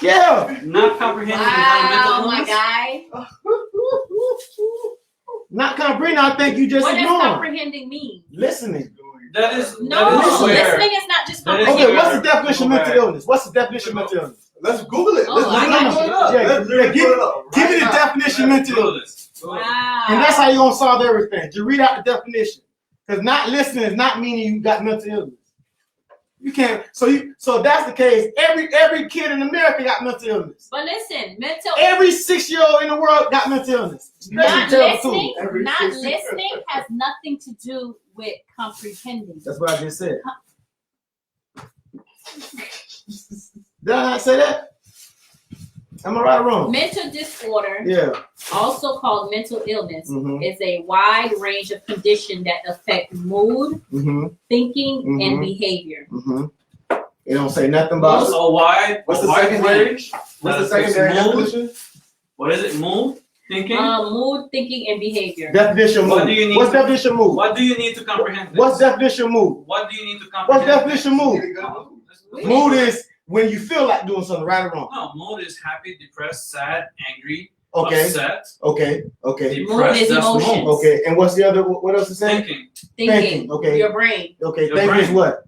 Yeah. Not comprehending. Wow, my guy. Not comprehending. I think you just what ignoring. What does comprehending mean? Listening. That is listening is not just comprehending. Okay, what's the definition of mental illness? What's the definition of mental illness? Let's Google it. Give me the definition of mental illness. Wow. And that's how you're gonna solve everything. Just read out the definition. Because not listening is not meaning you got mental illness. You can't. So if that's the case, every kid in America got mental illness. But listen, every 6-year-old in the world got mental illness. Not listening has nothing to do with comprehending. That's what I just said. Did I not say that? Am I right or wrong? Mental disorder, also called mental illness, is a wide range of conditions that affect mood, thinking, and behavior. It don't say nothing about so wide. What's the secondary? What's the secondary definition? What is it? Mood, thinking. Mood, thinking, and behavior. Definition mood. What's definition mood? What do you need to comprehend this? What's definition mood? What do you need to comprehend? What's definition mood? Mood is when you feel like doing something, right or wrong. No, mood is happy, depressed, sad, angry, upset. Okay. Mood is emotions. Okay, and what's the other? What else is saying? Thinking. Okay. Your brain. Okay. Thinking is what?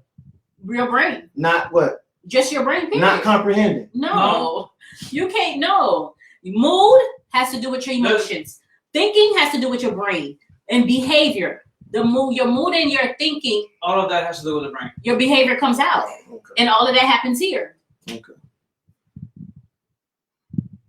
Your brain. Not what? Just your brain. Period. Not comprehending. No. You can't. No. Mood has to do with your emotions. Thinking has to do with your brain and behavior. Your mood and your thinking. All of that has to do with the brain. Your behavior comes out, and all of that happens here.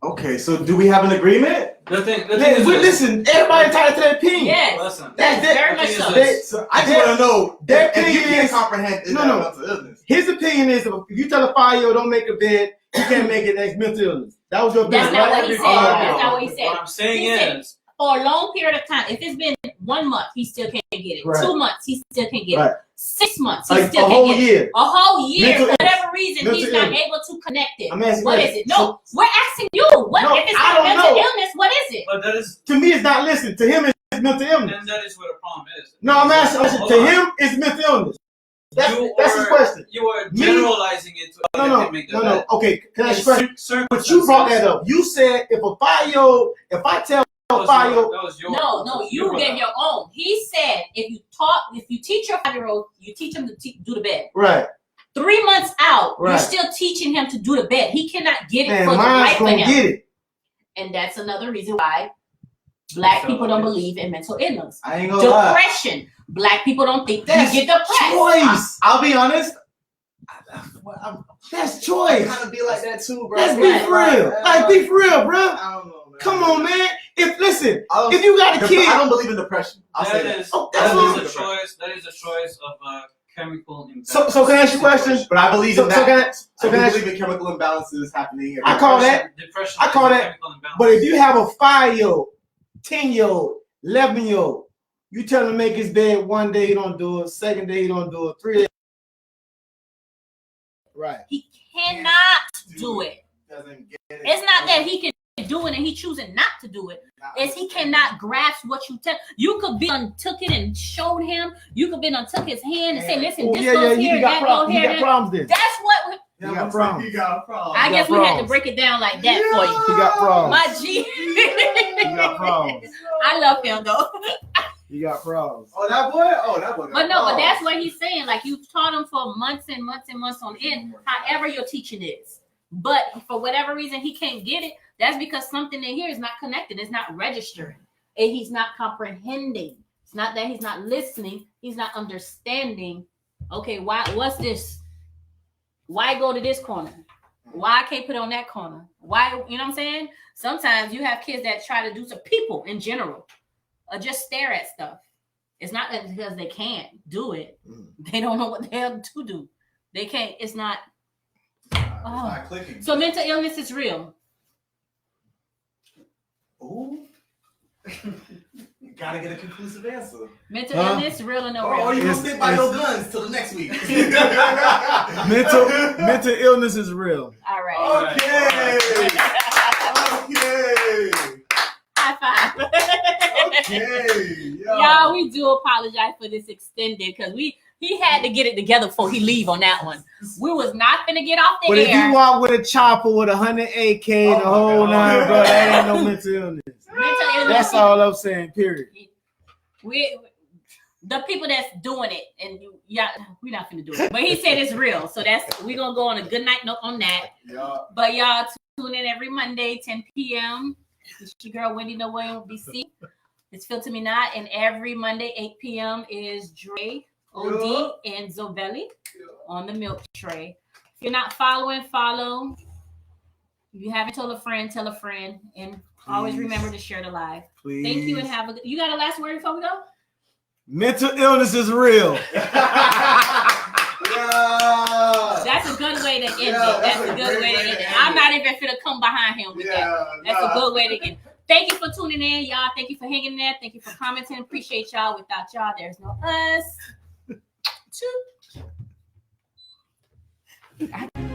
Okay, so do we have an agreement? The thing listen, everybody entitled to their opinion. Yes, listen. That's very much so. So I just want to know their if opinion you can't is comprehend mental illness. His opinion is if you tell a 5-year-old don't make a bed, you can't make it. That's mental illness. That was your opinion. That's not what he said. That's not what he said. What I'm saying is, for a long period of time, if it's been 1 month, he still can't get it. Right. 2 months, he still can't get Right. it. 6 months, he Like still a can't whole get year. it. A whole year, Mental for whatever reason, Mental he's not illness. able to connect it. I'm asking What you. is it? No, we're asking you. What No, if it's I not don't mental know. illness? What is it? but that is, To me, it's not listening. To him, it's mental illness. and that is where the problem is. No, I'm asking. Hold To on. him, it's mental illness. That's his question. You are generalizing it to No. Okay, can I ask you a question? But But you brought that up. You said if a 5-year-old, if I tell a 5-year-old, No, you gave your own. He said if you teach your 5-year-old, you teach him to do the bed. right? 3 months out, you're Right. still teaching him to do the bed. He cannot get it Man, for the mine's life of gonna him. get it. And that's another reason why Black people don't believe in mental illness. I ain't gonna lie. Depression. Black people don't think That's you get depressed. Choice. I'll be honest. That's I choice. kind of be like that too, bro. Let's be for real. Like, be for real, bro. I don't know, man. Come on, man. I If you got a kid, I don't believe in depression. I'll say that. That is That a choice of chemical imbalance. So can I ask you a question? But I believe in that. So can I I ask believe in chemical imbalances happening here. I call that. Depression. I call is a that. chemical imbalance. But if you have a 5-year-old, 10-year-old, 11-year-old, you tell him to make his bed 1 day, he don't do it. 2nd day, he don't do it. 3 days. Right. He cannot do it. Doesn't get it. It's not that he can do it and he choosing not to do it. It's he cannot grasp what you tell. You could be took it and showed him. You could be took his hand and say, "Listen, this goes here, that goes You here." got problems there. That's what. You got problems. You got a problem. I guess we had to break it down like that for you. You got problems. My G. You got problems. I love him though. You got problems. Oh, that boy. Oh, that boy. But no, but that's what he's saying. Like you've taught him for months and months and months on end, however your teaching is. But for whatever reason he can't get it, that's because something in here is not connected. It's not registering. And he's not comprehending. It's not that he's not listening. He's not understanding. Okay, what's this? Why go to this corner? Why I can't put it on that corner? Why, you know what I'm saying? Sometimes you have kids that try to do to people in general. Or just stare at stuff. It's not because they can't do it. They don't know what the hell to do. They can't. It's not. It's not clicking. So mental illness is real. Ooh. You gotta get a conclusive answer. Mental illness, real or no real? Or you gonna stick by your guns till the next week. Mental illness is real. All right. Okay. Okay. High five. Okay. Y'all, we do apologize for this extended because he had to get it together before he leave on that one. We was not gonna get off the But air. if you walk with a chopper with 100 AK and the whole nine, bro, that ain't no mental illness. Mental illness. That's all I'm saying, period. We the people that's doing it, and we're not gonna do it. But he said it's real, so we're gonna go on a good night note on that. Yeah. But y'all tune in every Monday, 10 p.m. It's your girl Wendy Noel BC. It's Filter Me Not, and every Monday, 8 p.m. is Dre OD and Zobelli on the milk tray. If you're not following, follow. If you haven't told a friend, tell a friend. And always remember to share the live. Please. Thank you and have a good. You got a last word before we go? Mental illness is real. That's a good way to end it. That's a good way to end it. I'm not even finna come behind him with that. That's a good way to end it. Thank you for tuning in, y'all. Thank you for hanging there. Thank you for commenting. Appreciate y'all. Without y'all, there's no us.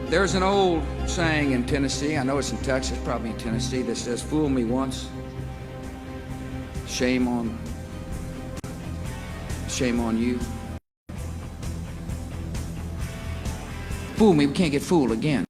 There's an old saying in Tennessee, I know it's in Texas, probably in Tennessee, that says, fool me once, shame on you. Fool me, we can't get fooled again.